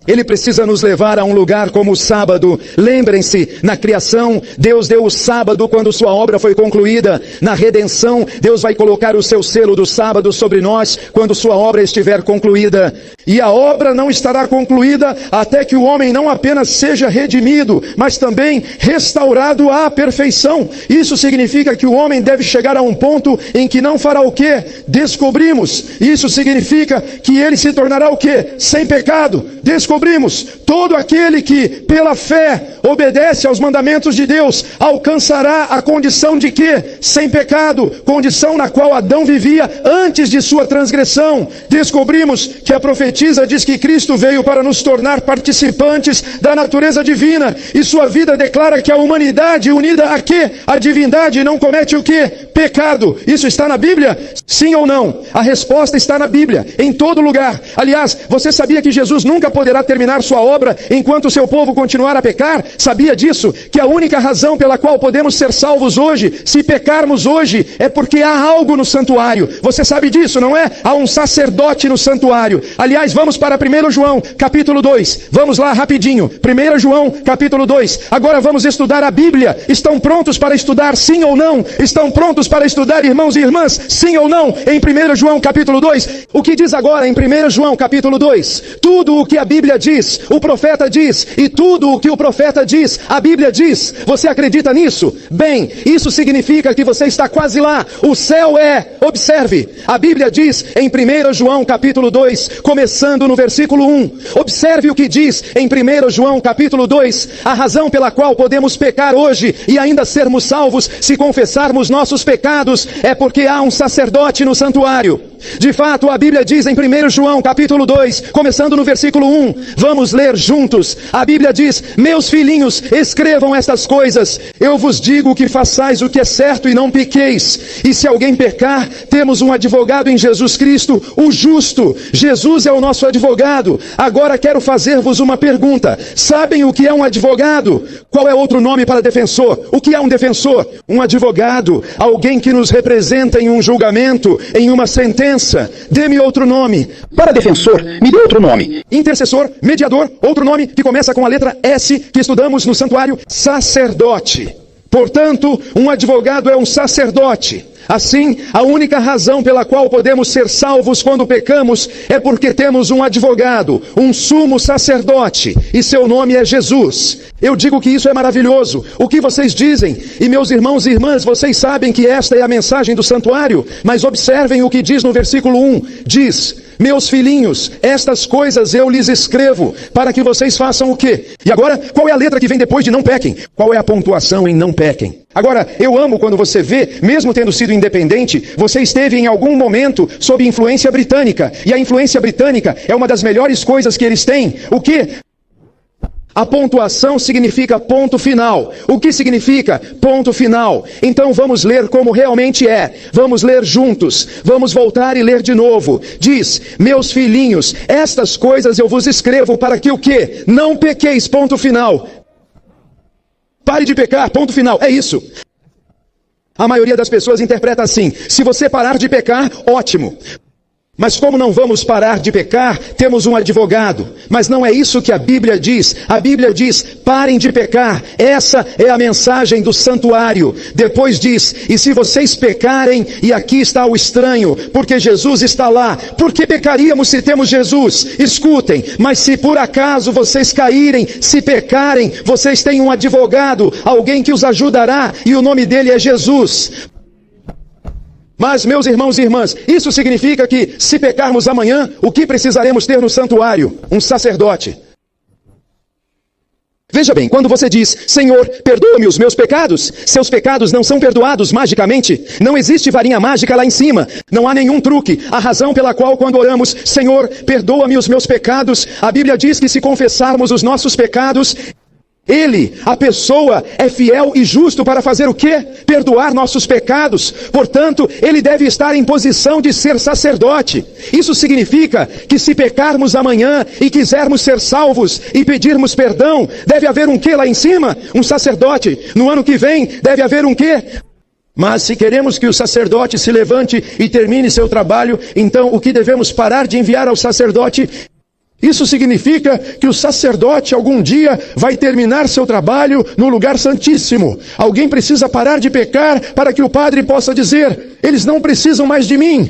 Ele precisa nos levar a um lugar como o sábado. Lembrem-se, na criação, Deus deu o sábado quando sua obra foi concluída. Na redenção, Deus vai colocar o seu selo do sábado sobre nós quando sua obra estiver concluída. E a obra não estará concluída até que o homem não apenas seja redimido, mas também restaurado à perfeição. Isso significa que o homem deve chegar a um ponto em que não fará o quê? Descobrimos. Isso significa que ele se tornará o quê? Sem pecado. Descobrimos. Todo aquele que, pela fé, obedece aos mandamentos de Deus, alcançará a condição de quê? Sem pecado. Condição na qual Adão vivia antes de sua transgressão. Descobrimos que a profetisa diz que Cristo veio para nos tornar participantes da natureza divina. E sua vida declara que a humanidade unida a quê? A divindade não comete o quê? Pecado. Isso está na Bíblia? Sim ou não? A resposta está na Bíblia, em todo lugar. Aliás, você sabia que Jesus nunca poderá terminar sua obra enquanto o seu povo continuar a pecar? Sabia disso? Que a única razão pela qual podemos ser salvos hoje, se pecarmos hoje, é porque há algo no santuário. Você sabe disso, não é? Há um sacerdote no santuário. Aliás, vamos para 1 João, capítulo 2. Vamos lá rapidinho. 1 João, capítulo 2. Agora vamos estudar a Bíblia. Estão prontos para estudar, sim ou não? Estão prontos para estudar, irmãos e irmãs? Sim ou não? Em 1 João capítulo 2, o que diz agora em 1 João capítulo 2? Tudo o que a Bíblia diz, o profeta diz, e tudo o que o profeta diz, a Bíblia diz. Você acredita nisso? Bem, isso significa que você está quase lá. O céu observe, a Bíblia diz em 1 João capítulo 2, começando no versículo 1. Observe o que diz em 1 João capítulo 2, a razão pela qual podemos pecar hoje e ainda sermos salvos se confessarmos nossos pecados é porque há um sacerdote no santuário. De fato, a Bíblia diz em 1 João capítulo 2, começando no versículo 1, vamos ler juntos. A Bíblia diz, meus filhinhos, escrevam estas coisas. Eu vos digo que façais o que é certo e não pequeis. E se alguém pecar, temos um advogado em Jesus Cristo, o justo. Jesus é o nosso advogado. Agora quero fazer-vos uma pergunta. Sabem o que é um advogado? Qual é outro nome para defensor? O que é um defensor? Um advogado, alguém que nos representa em um julgamento, em uma sentença, Defensa, dê-me outro nome. Para defensor, me dê outro nome. Intercessor, mediador, outro nome que começa com a letra S, que estudamos no santuário, sacerdote. Portanto, um advogado é um sacerdote. Assim, a única razão pela qual podemos ser salvos quando pecamos é porque temos um advogado, um sumo sacerdote, e seu nome é Jesus. Eu digo que isso é maravilhoso. O que vocês dizem? E meus irmãos e irmãs, vocês sabem que esta é a mensagem do santuário, mas observem o que diz no versículo 1. Diz: meus filhinhos, estas coisas eu lhes escrevo, para que vocês façam o quê? E agora, qual é a letra que vem depois de não pequem? Qual é a pontuação em não pequem? Agora, eu amo quando você vê, mesmo tendo sido independente, você esteve em algum momento sob influência britânica. E a influência britânica é uma das melhores coisas que eles têm. O quê? A pontuação significa ponto final. O que significa ponto final? Então vamos ler como realmente é. Vamos ler juntos. Vamos voltar e ler de novo. Diz: meus filhinhos, estas coisas eu vos escrevo para que o quê? Não pequeis, ponto final. Pare de pecar, ponto final. É isso. A maioria das pessoas interpreta assim: se você parar de pecar, ótimo. Mas como não vamos parar de pecar, temos um advogado. Mas não é isso que a Bíblia diz. A Bíblia diz: parem de pecar. Essa é a mensagem do santuário. Depois diz: e se vocês pecarem, e aqui está o estranho, porque Jesus está lá. Por que pecaríamos se temos Jesus? Escutem, mas se por acaso vocês caírem, se pecarem, vocês têm um advogado, alguém que os ajudará, e o nome dele é Jesus. Mas, meus irmãos e irmãs, isso significa que, se pecarmos amanhã, o que precisaremos ter no santuário? Um sacerdote. Veja bem, quando você diz: Senhor, perdoa-me os meus pecados, seus pecados não são perdoados magicamente. Não existe varinha mágica lá em cima. Não há nenhum truque. A razão pela qual, quando oramos: Senhor, perdoa-me os meus pecados, a Bíblia diz que se confessarmos os nossos pecados, Ele, a pessoa, é fiel e justo para fazer o quê? Perdoar nossos pecados. Portanto, Ele deve estar em posição de ser sacerdote. Isso significa que se pecarmos amanhã e quisermos ser salvos e pedirmos perdão, deve haver um quê lá em cima? Um sacerdote. No ano que vem, deve haver um quê? Mas se queremos que o sacerdote se levante e termine seu trabalho, então o que devemos parar de enviar ao sacerdote? Isso significa que o sacerdote algum dia vai terminar seu trabalho no lugar santíssimo. Alguém precisa parar de pecar para que o padre possa dizer: eles não precisam mais de mim.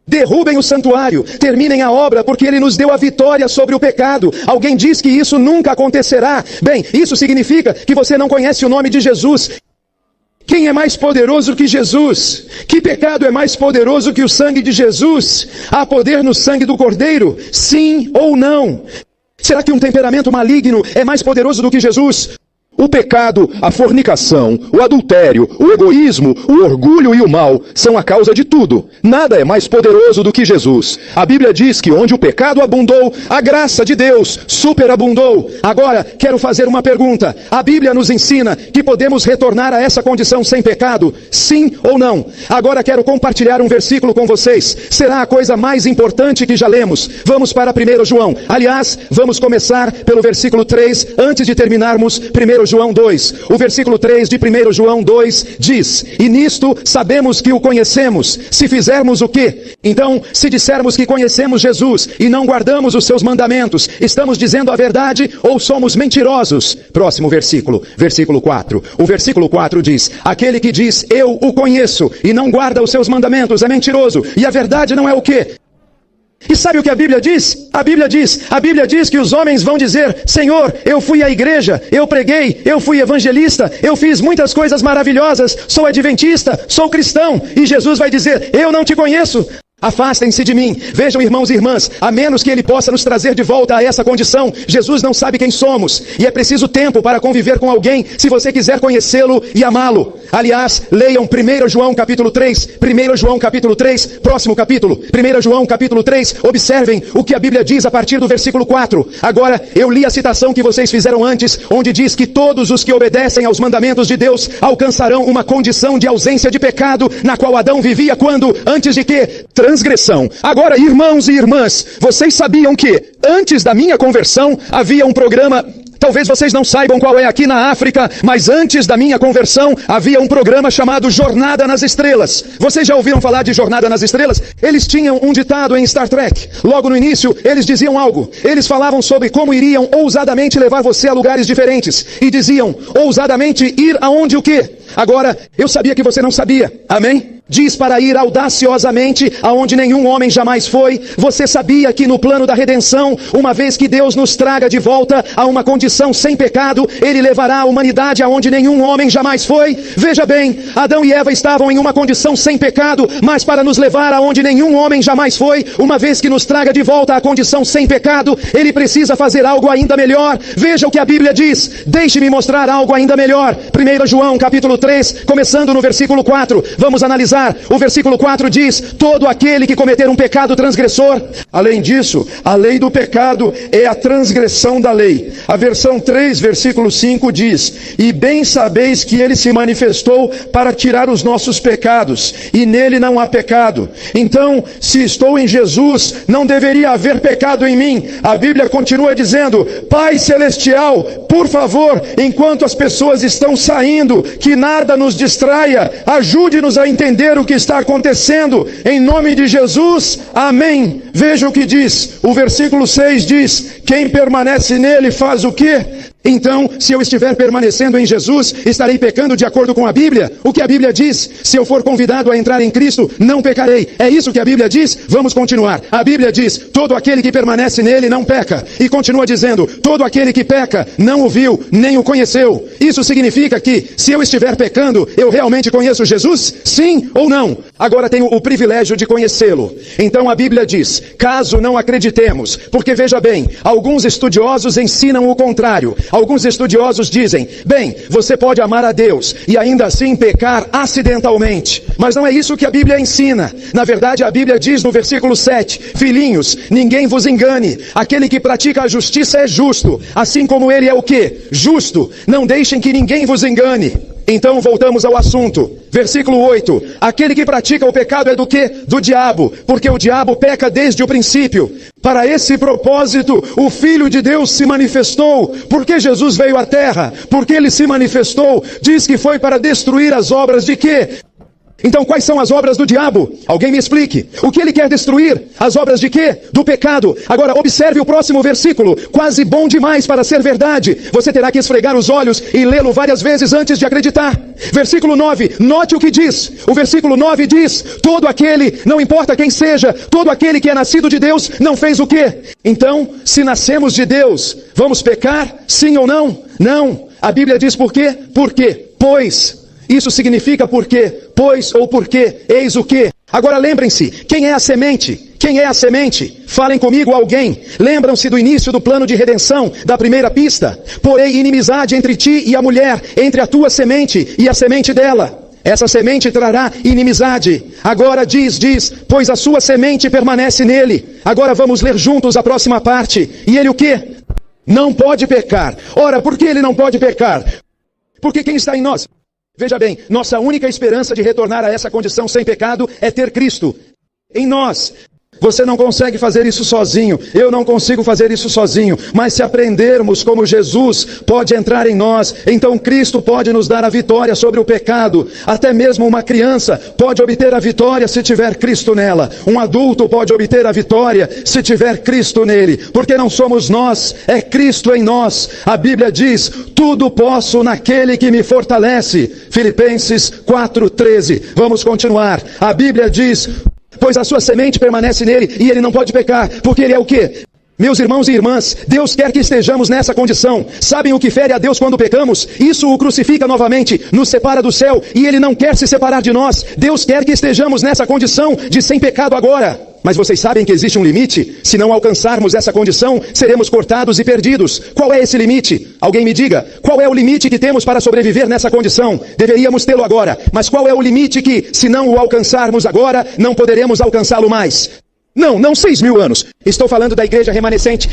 Derrubem o santuário, terminem a obra, porque ele nos deu a vitória sobre o pecado. Alguém diz que isso nunca acontecerá. Bem, isso significa que você não conhece o nome de Jesus. Quem é mais poderoso que Jesus? Que pecado é mais poderoso que o sangue de Jesus? Há poder no sangue do Cordeiro? Sim ou não? Será que um temperamento maligno é mais poderoso do que Jesus? O pecado, a fornicação, o adultério, o egoísmo, o orgulho e o mal são a causa de tudo. Nada é mais poderoso do que Jesus. A Bíblia diz que onde o pecado abundou, a graça de Deus superabundou. Agora, quero fazer uma pergunta. A Bíblia nos ensina que podemos retornar a essa condição sem pecado? Sim ou não? Agora quero compartilhar um versículo com vocês. Será a coisa mais importante que já lemos. Vamos para 1 João. Aliás, vamos começar pelo versículo 3, antes de terminarmos 1 João 2, o versículo 3 de 1 João 2 diz: e nisto sabemos que o conhecemos, se fizermos o quê? Então, se dissermos que conhecemos Jesus e não guardamos os seus mandamentos, estamos dizendo a verdade ou somos mentirosos? Próximo versículo, versículo 4. O versículo 4 diz: aquele que diz eu o conheço e não guarda os seus mandamentos é mentiroso, e a verdade não é o quê? E sabe o que a Bíblia diz? A Bíblia diz que os homens vão dizer: Senhor, eu fui à igreja, eu preguei, eu fui evangelista, eu fiz muitas coisas maravilhosas, sou adventista, sou cristão. E Jesus vai dizer: eu não te conheço. Afastem-se de mim. Vejam, irmãos e irmãs, a menos que Ele possa nos trazer de volta a essa condição, Jesus não sabe quem somos. E é preciso tempo para conviver com alguém, se você quiser conhecê-lo e amá-lo. Aliás, leiam 1 João capítulo 3, 1 João capítulo 3, próximo capítulo, 1 João capítulo 3, observem o que a Bíblia diz a partir do versículo 4. Agora, eu li a citação que vocês fizeram antes, onde diz que todos os que obedecem aos mandamentos de Deus alcançarão uma condição de ausência de pecado, na qual Adão vivia quando? Antes de quê? Transgressão. Agora, irmãos e irmãs, vocês sabiam que antes da minha conversão havia um programa Talvez vocês não saibam qual é aqui na África, mas antes da minha conversão havia um programa chamado Jornada nas Estrelas. Vocês já ouviram falar de Jornada nas Estrelas? Eles tinham um ditado em Star Trek. Logo no início, eles diziam algo. Eles falavam sobre como iriam ousadamente levar você a lugares diferentes. E diziam, ousadamente ir aonde o quê? Agora, eu sabia que você não sabia. Amém? Diz para ir audaciosamente aonde nenhum homem jamais foi. Você sabia que no plano da redenção, uma vez que Deus nos traga de volta a uma condição sem pecado, Ele levará a humanidade aonde nenhum homem jamais foi? Veja bem, Adão e Eva estavam em uma condição sem pecado, mas para nos levar aonde nenhum homem jamais foi, uma vez que nos traga de volta a condição sem pecado, Ele precisa fazer algo ainda melhor. Veja o que a Bíblia diz. Deixe-me mostrar algo ainda melhor. 1 João capítulo 3, começando no versículo 4. Vamos analisar. O versículo 4 diz, todo aquele que cometer um pecado transgressor. Além disso, a lei do pecado é a transgressão da lei. A versão 3, versículo 5 diz, e bem sabeis que ele se manifestou para tirar os nossos pecados, e nele não há pecado. Então, se estou em Jesus, não deveria haver pecado em mim. A Bíblia continua dizendo, Pai Celestial, por favor, enquanto as pessoas estão saindo, que nada nos distraia, ajude-nos a entender o que está acontecendo, em nome de Jesus, amém. Veja o que diz, o versículo 6 diz, quem permanece nele faz o quê? Então, se eu estiver permanecendo em Jesus, estarei pecando de acordo com a Bíblia? O que a Bíblia diz? Se eu for convidado a entrar em Cristo, não pecarei. É isso que a Bíblia diz? Vamos continuar. A Bíblia diz, todo aquele que permanece nele não peca. E continua dizendo, todo aquele que peca não o viu, nem o conheceu. Isso significa que, se eu estiver pecando, eu realmente conheço Jesus? Sim ou não? Agora tenho o privilégio de conhecê-lo. Então a Bíblia diz, caso não acreditemos, porque veja bem, alguns estudiosos ensinam o contrário. Alguns estudiosos dizem, bem, você pode amar a Deus e ainda assim pecar acidentalmente. Mas não é isso que a Bíblia ensina. Na verdade, a Bíblia diz no versículo 7, filhinhos, ninguém vos engane. Aquele que pratica a justiça é justo, assim como ele é o quê? Justo. Não deixem que ninguém vos engane. Então voltamos ao assunto. Versículo 8. Aquele que pratica o pecado é do quê? Do diabo, porque o diabo peca desde o princípio. Para esse propósito, o Filho de Deus se manifestou. Porque Jesus veio à terra? Porque ele se manifestou. Diz que foi para destruir as obras de quê? Então quais são as obras do diabo? Alguém me explique. O que ele quer destruir? As obras de quê? Do pecado. Agora observe o próximo versículo. Quase bom demais para ser verdade. Você terá que esfregar os olhos e lê-lo várias vezes antes de acreditar. Versículo 9. Note o que diz. O versículo 9 diz, todo aquele, não importa quem seja, todo aquele que é nascido de Deus, não fez o quê? Então, se nascemos de Deus, vamos pecar? Sim ou não? Não. A Bíblia diz por quê? Por quê? Pois... Isso significa por quê? Pois ou porque, eis o quê? Agora lembrem-se, quem é a semente? Quem é a semente? Falem comigo alguém. Lembram-se do início do plano de redenção, da primeira pista? Porém inimizade entre ti e a mulher, entre a tua semente e a semente dela. Essa semente trará inimizade. Agora diz, pois a sua semente permanece nele. Agora vamos ler juntos a próxima parte. E ele o quê? Não pode pecar. Ora, por que ele não pode pecar? Porque quem está em nós? Veja bem, nossa única esperança de retornar a essa condição sem pecado é ter Cristo em nós. Você não consegue fazer isso sozinho, eu não consigo fazer isso sozinho, mas se aprendermos como Jesus pode entrar em nós, então Cristo pode nos dar a vitória sobre o pecado. Até mesmo uma criança pode obter a vitória se tiver Cristo nela. Um adulto pode obter a vitória se tiver Cristo nele, porque não somos nós, é Cristo em nós. A Bíblia diz, tudo posso naquele que me fortalece. Filipenses 4:13. Vamos continuar. A Bíblia diz, pois a sua semente permanece nele e ele não pode pecar, porque ele é o quê? Meus irmãos e irmãs, Deus quer que estejamos nessa condição. Sabem o que fere a Deus quando pecamos? Isso o crucifica novamente, nos separa do céu e ele não quer se separar de nós. Deus quer que estejamos nessa condição de sem pecado agora. Mas vocês sabem que existe um limite? Se não alcançarmos essa condição, seremos cortados e perdidos. Qual é esse limite? Alguém me diga, qual é o limite que temos para sobreviver nessa condição? Deveríamos tê-lo agora, mas qual é o limite que, se não o alcançarmos agora, não poderemos alcançá-lo mais? Não 6.000 anos. Estou falando da igreja remanescente.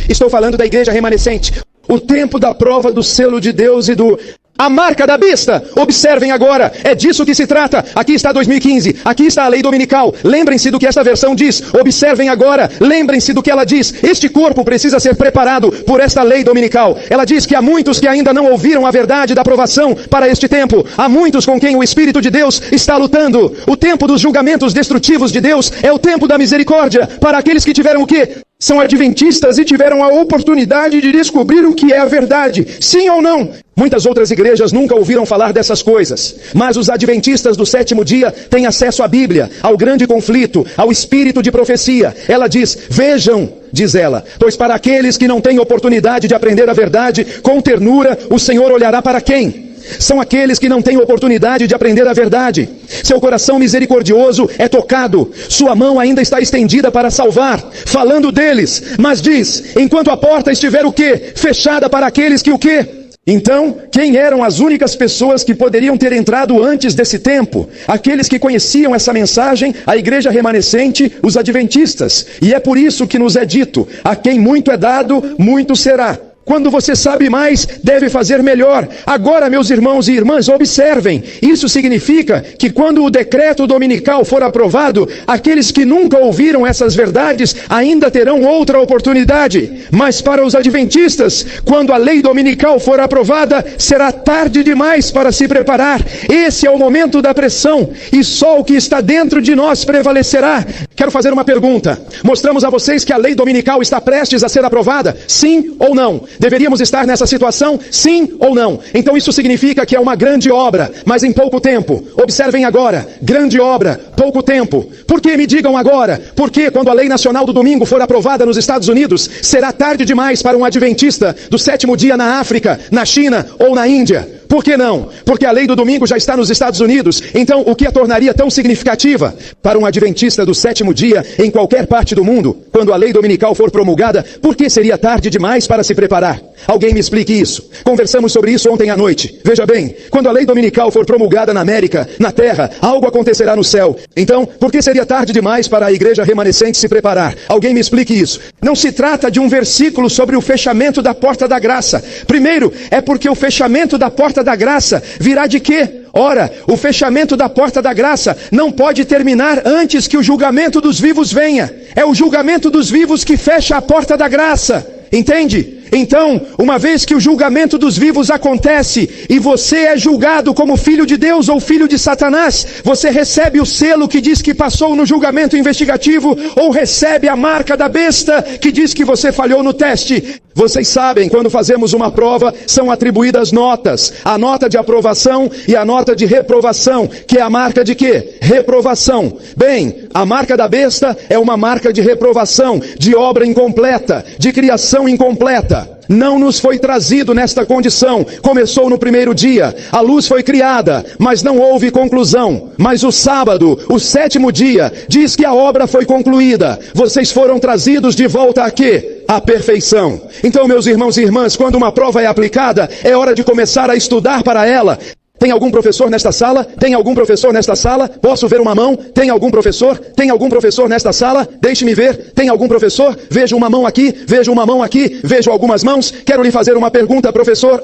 O tempo da prova do selo de Deus e do A marca da besta. Observem agora, é disso que se trata. Aqui está 2015, aqui está a lei dominical. Lembrem-se do que esta versão diz. Observem agora, lembrem-se do que ela diz. Este corpo precisa ser preparado por esta lei dominical. Ela diz que há muitos que ainda não ouviram a verdade da aprovação para este tempo. Há muitos com quem o Espírito de Deus está lutando. O tempo dos julgamentos destrutivos de Deus é o tempo da misericórdia para aqueles que tiveram o quê? São adventistas e tiveram a oportunidade de descobrir o que é a verdade. Sim ou não? Muitas outras igrejas nunca ouviram falar dessas coisas. Mas os adventistas do sétimo dia têm acesso à Bíblia, ao grande conflito, ao espírito de profecia. Ela diz, vejam, diz ela, pois para aqueles que não têm oportunidade de aprender a verdade, com ternura, o Senhor olhará para quem? São aqueles que não têm oportunidade de aprender a verdade. Seu coração misericordioso é tocado. Sua mão ainda está estendida para salvar. Falando deles. Mas diz, enquanto a porta estiver o quê? Fechada para aqueles que o quê? Então, quem eram as únicas pessoas que poderiam ter entrado antes desse tempo? Aqueles que conheciam essa mensagem, a igreja remanescente, os adventistas. E é por isso que nos é dito, a quem muito é dado, muito será. Quando você sabe mais, deve fazer melhor. Agora, meus irmãos e irmãs, observem. Isso significa que quando o decreto dominical for aprovado, aqueles que nunca ouviram essas verdades ainda terão outra oportunidade. Mas para os adventistas, quando a lei dominical for aprovada, será tarde demais para se preparar. Esse é o momento da pressão. E só o que está dentro de nós prevalecerá. Quero fazer uma pergunta. Mostramos a vocês que a lei dominical está prestes a ser aprovada? Sim ou não? Deveríamos estar nessa situação? Sim ou não? Então isso significa que é uma grande obra, mas em pouco tempo. Observem agora, grande obra, pouco tempo. Por que me digam agora? Porque quando a lei nacional do domingo for aprovada nos Estados Unidos, será tarde demais para um adventista do sétimo dia na África, na China ou na Índia. Por que não? Porque a lei do domingo já está nos Estados Unidos. Então, o que a tornaria tão significativa? Para um adventista do sétimo dia, em qualquer parte do mundo, quando a lei dominical for promulgada, por que seria tarde demais para se preparar? Alguém me explique isso. Conversamos sobre isso ontem à noite. Veja bem, quando a lei dominical for promulgada na América, na Terra, algo acontecerá no céu. Então, por que seria tarde demais para a igreja remanescente se preparar? Alguém me explique isso. Não se trata de um versículo sobre o fechamento da porta da graça. Primeiro, é porque o fechamento da porta da graça virá de quê? Ora, o fechamento da porta da graça não pode terminar antes que o julgamento dos vivos venha. É o julgamento dos vivos que fecha a porta da graça. Entende? Então, uma vez que o julgamento dos vivos acontece e você é julgado como filho de Deus ou filho de Satanás, você recebe o selo que diz que passou no julgamento investigativo ou recebe a marca da besta que diz que você falhou no teste. Vocês sabem, quando fazemos uma prova, são atribuídas notas. A nota de aprovação e a nota de reprovação, que é a marca de quê? Reprovação. Bem, a marca da besta é uma marca de reprovação, de obra incompleta, de criação incompleta. Não nos foi trazido nesta condição. Começou no primeiro dia. A luz foi criada, mas não houve conclusão. Mas o sábado, o sétimo dia, diz que a obra foi concluída. Vocês foram trazidos de volta a quê? A perfeição. Então, meus irmãos e irmãs, quando uma prova é aplicada, é hora de começar a estudar para ela. Tem algum professor nesta sala? Tem algum professor nesta sala? Posso ver uma mão? Tem algum professor? Tem algum professor nesta sala? Deixe-me ver. Tem algum professor? Vejo uma mão aqui, vejo uma mão aqui, vejo algumas mãos. Quero lhe fazer uma pergunta, professor.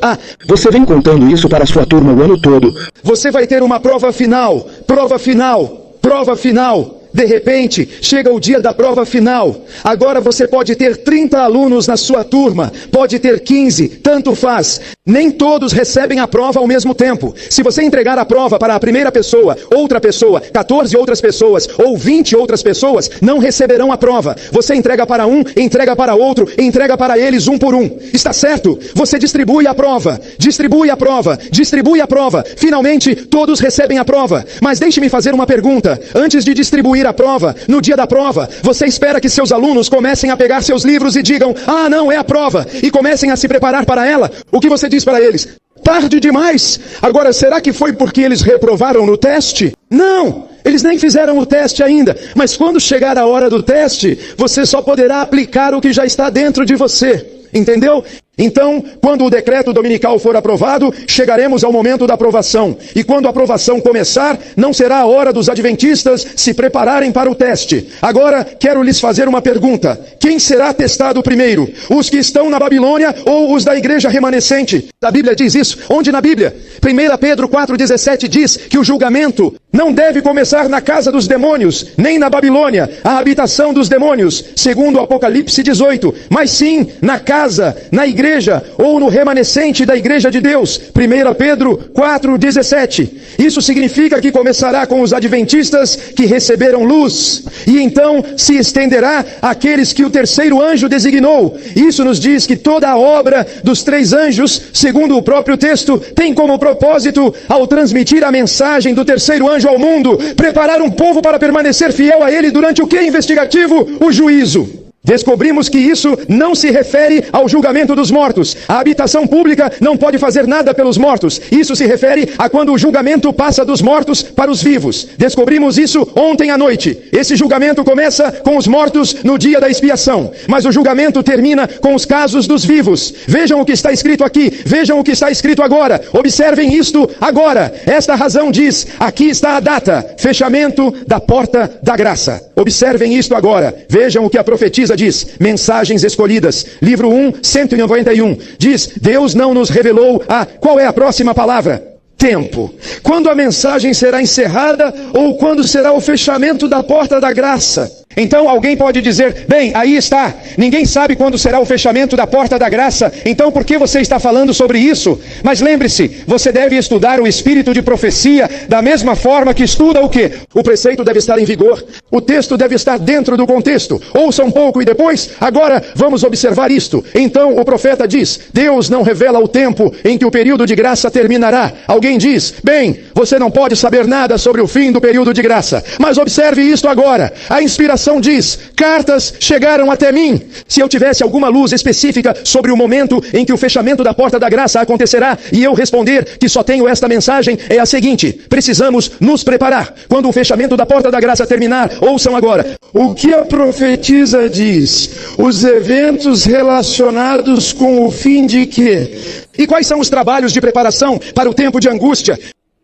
Você vem contando isso para a sua turma o ano todo. Você vai ter uma prova final, prova final, prova final. De repente, chega o dia da prova final. Agora você pode ter 30 alunos na sua turma, pode ter 15, tanto faz. Nem todos recebem a prova ao mesmo tempo. Se você entregar a prova para a primeira pessoa, outra pessoa, 14 outras pessoas ou 20 outras pessoas, não receberão a prova. Você entrega para um, entrega para outro, entrega para eles um por um. Está certo? Você distribui a prova, distribui a prova, distribui a prova. Finalmente, todos recebem a prova. Mas deixe-me fazer uma pergunta. Antes de distribuir a prova, no dia da prova, você espera que seus alunos comecem a pegar seus livros e digam, não é a prova, e comecem a se preparar para ela? O que você diz para eles? Tarde demais. Agora, será que foi porque eles reprovaram no teste? Não, eles nem fizeram o teste ainda. Mas quando chegar a hora do teste, você só poderá aplicar o que já está dentro de você. Entendeu? Então, quando o decreto dominical for aprovado, chegaremos ao momento da aprovação. E quando a aprovação começar, não será a hora dos adventistas se prepararem para o teste. Agora, quero lhes fazer uma pergunta. Quem será testado primeiro? Os que estão na Babilônia ou os da igreja remanescente? A Bíblia diz isso. Onde na Bíblia? 1 Pedro 4,17 diz que o julgamento não deve começar na casa dos demônios, nem na Babilônia, a habitação dos demônios, segundo o Apocalipse 18, mas sim na casa, na igreja, ou no remanescente da igreja de Deus. 1 Pedro 4,17. Isso significa que começará com os adventistas que receberam luz, e então se estenderá àqueles que o terceiro anjo designou. Isso nos diz que toda a obra dos 3 anjos, segundo o próprio texto, tem como propósito, ao transmitir a mensagem do terceiro anjo ao mundo, preparar um povo para permanecer fiel a ele durante o que investigativo? O juízo. Descobrimos que isso não se refere ao julgamento dos mortos. A habitação pública não pode fazer nada pelos mortos. Isso se refere a quando o julgamento passa dos mortos para os vivos. Descobrimos isso ontem à noite. Esse julgamento começa com os mortos no dia da expiação, mas o julgamento termina com os casos dos vivos. Vejam o que está escrito aqui, vejam o que está escrito agora. Observem isto agora. Esta razão diz, aqui está a data, fechamento da porta da graça. Observem isto agora. Vejam o que a profetisa diz, Mensagens Escolhidas, livro 1, 191, diz, Deus não nos revelou qual é a próxima palavra? Tempo. Quando a mensagem será encerrada ou quando será o fechamento da porta da graça? Então alguém pode dizer, bem, aí está, ninguém sabe quando será o fechamento da porta da graça, então por que você está falando sobre isso? Mas lembre-se, você deve estudar o espírito de profecia da mesma forma que estuda o quê? O preceito deve estar em vigor, o texto deve estar dentro do contexto. Ouça um pouco e depois, agora vamos observar isto. Então o profeta diz, Deus não revela o tempo em que o período de graça terminará. Alguém diz, bem, você não pode saber nada sobre o fim do período de graça, mas observe isto agora. A inspiração diz, cartas chegaram até mim. Se eu tivesse alguma luz específica sobre o momento em que o fechamento da porta da graça acontecerá, e eu responder que só tenho esta mensagem, é a seguinte: precisamos nos preparar. Quando o fechamento da porta da graça terminar, ouçam agora. O que a profetisa diz? Os eventos relacionados com o fim de quê? E quais são os trabalhos de preparação para o tempo de angústia?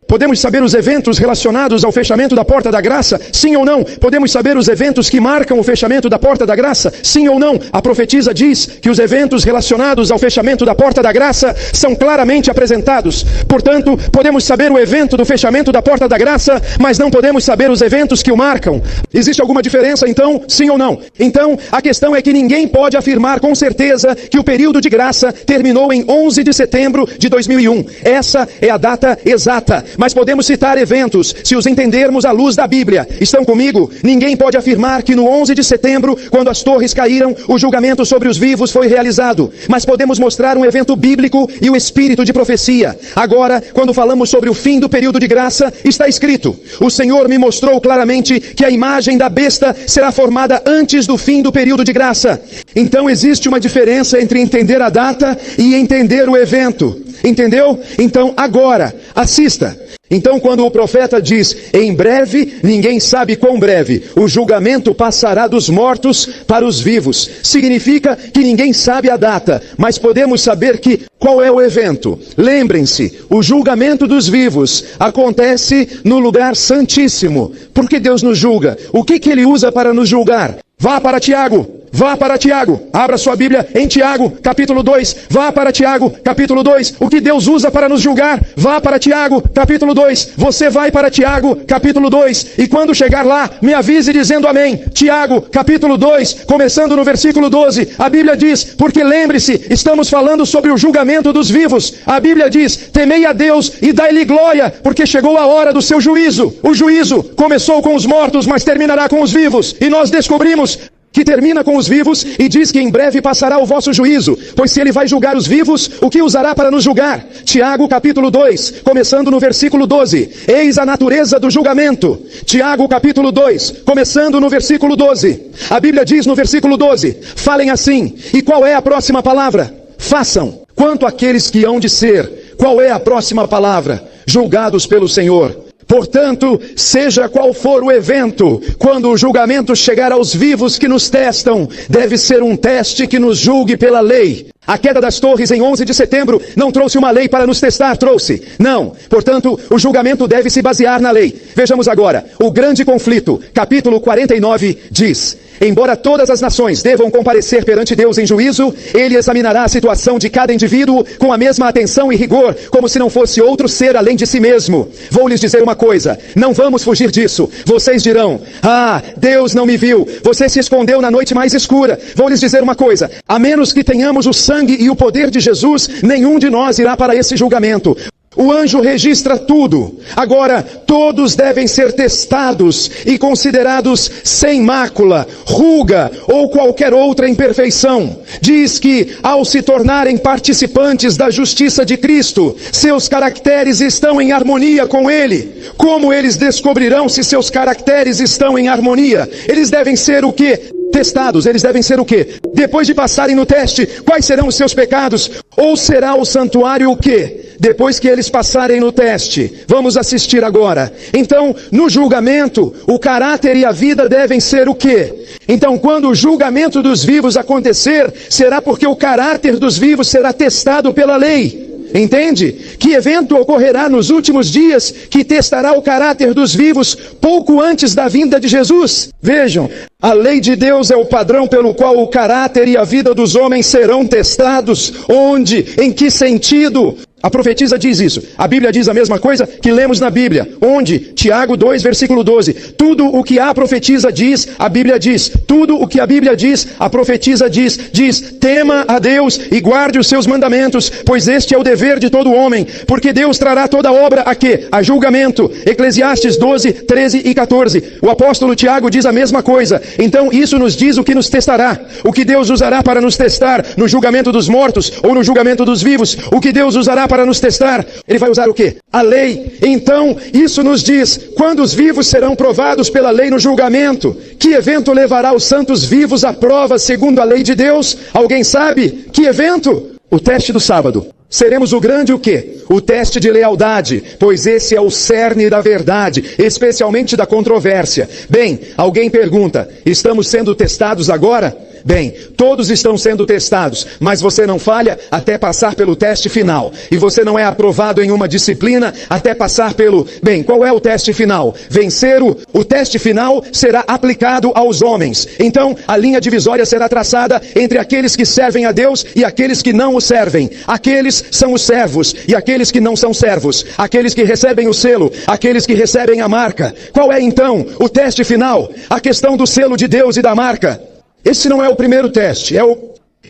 Podemos saber os eventos relacionados ao fechamento da porta da graça? Sim ou não? Podemos saber os eventos que marcam o fechamento da porta da graça? Sim ou não? A profetisa diz que os eventos relacionados ao fechamento da porta da graça são claramente apresentados. Portanto, podemos saber o evento do fechamento da porta da graça, mas não podemos saber os eventos que o marcam. Existe alguma diferença então? Sim ou não? Então, a questão é que ninguém pode afirmar com certeza que o período de graça terminou em 11 de setembro de 2001. Essa é a data exata. Mas podemos citar eventos, se os entendermos à luz da Bíblia. Estão comigo? Ninguém pode afirmar que no 11 de setembro, quando as torres caíram, o julgamento sobre os vivos foi realizado. Mas podemos mostrar um evento bíblico e o espírito de profecia. Agora, quando falamos sobre o fim do período de graça, está escrito, o Senhor me mostrou claramente que a imagem da besta será formada antes do fim do período de graça. Então existe uma diferença entre entender a data e entender o evento. Entendeu? Então agora, assista. Então quando o profeta diz, em breve, ninguém sabe quão breve, o julgamento passará dos mortos para os vivos. Significa que ninguém sabe a data, mas podemos saber qual é o evento. Lembrem-se, o julgamento dos vivos acontece no lugar santíssimo. Por que Deus nos julga? O que Ele usa para nos julgar? Vá para Tiago. Vá para Tiago, abra sua Bíblia em Tiago, capítulo 2, vá para Tiago, capítulo 2, o que Deus usa para nos julgar, vá para Tiago, capítulo 2, você vai para Tiago, capítulo 2, e quando chegar lá, me avise dizendo amém. Tiago, capítulo 2, começando no versículo 12, a Bíblia diz, porque lembre-se, estamos falando sobre o julgamento dos vivos, a Bíblia diz, temei a Deus e dai-lhe glória, porque chegou a hora do seu juízo. O juízo começou com os mortos, mas terminará com os vivos, e nós descobrimos que termina com os vivos e diz que em breve passará o vosso juízo, pois se ele vai julgar os vivos, o que usará para nos julgar? Tiago capítulo 2, começando no versículo 12, eis a natureza do julgamento. Tiago capítulo 2, começando no versículo 12, a Bíblia diz no versículo 12, falem assim, e qual é a próxima palavra? Façam, quanto àqueles que hão de ser, qual é a próxima palavra? Julgados pelo Senhor. Portanto, seja qual for o evento, quando o julgamento chegar aos vivos que nos testam, deve ser um teste que nos julgue pela lei. A queda das torres em 11 de setembro não trouxe uma lei para nos testar, trouxe? Não. Portanto, o julgamento deve se basear na lei. Vejamos agora, o grande conflito, capítulo 49, diz: embora todas as nações devam comparecer perante Deus em juízo, ele examinará a situação de cada indivíduo com a mesma atenção e rigor, como se não fosse outro ser além de si mesmo. Vou lhes dizer uma coisa, não vamos fugir disso. Vocês dirão: ah, Deus não me viu, você se escondeu na noite mais escura. Vou lhes dizer uma coisa, a menos que tenhamos o sangue e o poder de Jesus, nenhum de nós irá para esse julgamento. O anjo registra tudo. Agora, todos devem ser testados e considerados sem mácula, ruga ou qualquer outra imperfeição. Diz que, ao se tornarem participantes da justiça de Cristo, seus caracteres estão em harmonia com Ele. Como eles descobrirão se seus caracteres estão em harmonia? Eles devem ser o quê? Testados. Eles devem ser o quê? Depois de passarem no teste, quais serão os seus pecados? Ou será o santuário o quê? Depois que eles passarem no teste. Vamos assistir agora. Então, no julgamento, o caráter e a vida devem ser o quê? Então, quando o julgamento dos vivos acontecer, será porque o caráter dos vivos será testado pela lei. Entende? Que evento ocorrerá nos últimos dias que testará o caráter dos vivos pouco antes da vinda de Jesus? Vejam, a lei de Deus é o padrão pelo qual o caráter e a vida dos homens serão testados. Onde? Em que sentido? A profetisa diz isso. A Bíblia diz a mesma coisa que lemos na Bíblia. Onde? Tiago 2, versículo 12. Tudo o que a profetisa diz, a Bíblia diz. Tudo o que a Bíblia diz, a profetisa diz. Diz: tema a Deus e guarde os seus mandamentos, pois este é o dever de todo homem. Porque Deus trará toda obra a quê? A julgamento. Eclesiastes 12, 13 e 14. O apóstolo Tiago diz a mesma coisa. Então isso nos diz o que nos testará. O que Deus usará para nos testar no julgamento dos mortos ou no julgamento dos vivos. O que Deus usará para nos testar, Ele vai usar o quê? A lei. Então, isso nos diz, quando os vivos serão provados pela lei no julgamento, que evento levará os santos vivos à prova segundo a lei de Deus? Alguém sabe? Que evento? O teste do sábado. Seremos o grande o quê? O teste de lealdade, pois esse é o cerne da verdade, especialmente da controvérsia. Bem, alguém pergunta, estamos sendo testados agora? Bem, todos estão sendo testados, mas você não falha até passar pelo teste final. E você não é aprovado em uma disciplina até passar pelo... Bem, qual é o teste final? Vencer o teste final será aplicado aos homens. Então, a linha divisória será traçada entre aqueles que servem a Deus e aqueles que não o servem. Aqueles são os servos e aqueles que não são servos. Aqueles que recebem o selo, aqueles que recebem a marca. Qual é então o teste final? A questão do selo de Deus e da marca. Esse não é o primeiro teste,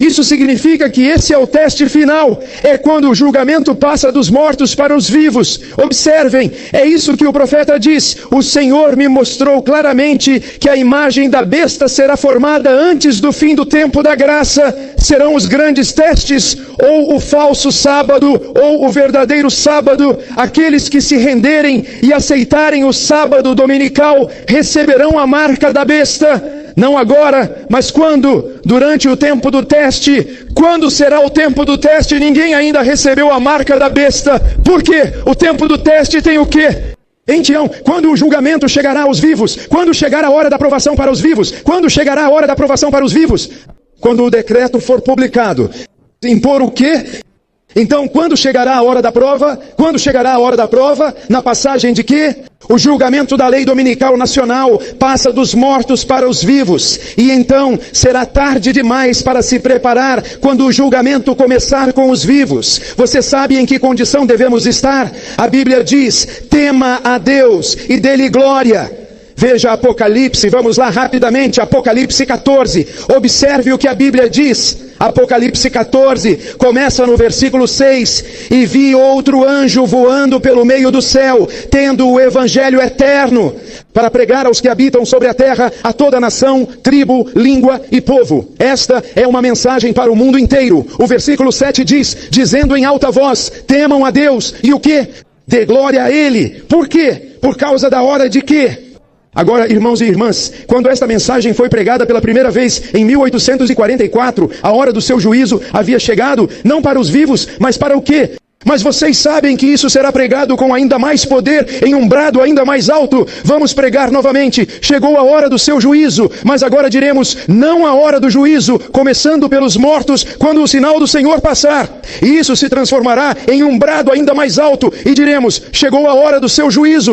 Isso significa que esse é o teste final. É quando o julgamento passa dos mortos para os vivos. Observem, é isso que o profeta diz. O Senhor me mostrou claramente que a imagem da besta será formada antes do fim do tempo da graça. Serão os grandes testes, ou o falso sábado, ou o verdadeiro sábado. Aqueles que se renderem e aceitarem o sábado dominical receberão a marca da besta. Não agora, mas quando? Durante o tempo do teste. Quando será o tempo do teste? Ninguém ainda recebeu a marca da besta. Por quê? O tempo do teste tem o quê? Então, quando o julgamento chegará aos vivos? Quando chegar a hora da aprovação para os vivos? Quando chegará a hora da aprovação para os vivos? Quando o decreto for publicado. Impor o quê? Então, quando chegará a hora da prova? Quando chegará a hora da prova? Na passagem de quê? O julgamento da lei dominical nacional passa dos mortos para os vivos. E então será tarde demais para se preparar quando o julgamento começar com os vivos. Você sabe em que condição devemos estar? A Bíblia diz: tema a Deus e dê-lhe glória. Veja Apocalipse, vamos lá rapidamente, Apocalipse 14. Observe o que a Bíblia diz. Apocalipse 14, começa no versículo 6. E vi outro anjo voando pelo meio do céu, tendo o evangelho eterno, para pregar aos que habitam sobre a terra, a toda nação, tribo, língua e povo. Esta é uma mensagem para o mundo inteiro. O versículo 7 diz, dizendo em alta voz: temam a Deus, e o quê? Dê glória a Ele. Por quê? Por causa da hora de quê? Agora, irmãos e irmãs, quando esta mensagem foi pregada pela primeira vez em 1844, a hora do seu juízo havia chegado, não para os vivos, mas para o quê? Mas vocês sabem que isso será pregado com ainda mais poder, em um brado ainda mais alto. Vamos pregar novamente. Chegou a hora do seu juízo, mas agora diremos, não a hora do juízo, começando pelos mortos, quando o sinal do Senhor passar. E isso se transformará em um brado ainda mais alto, e diremos, chegou a hora do seu juízo.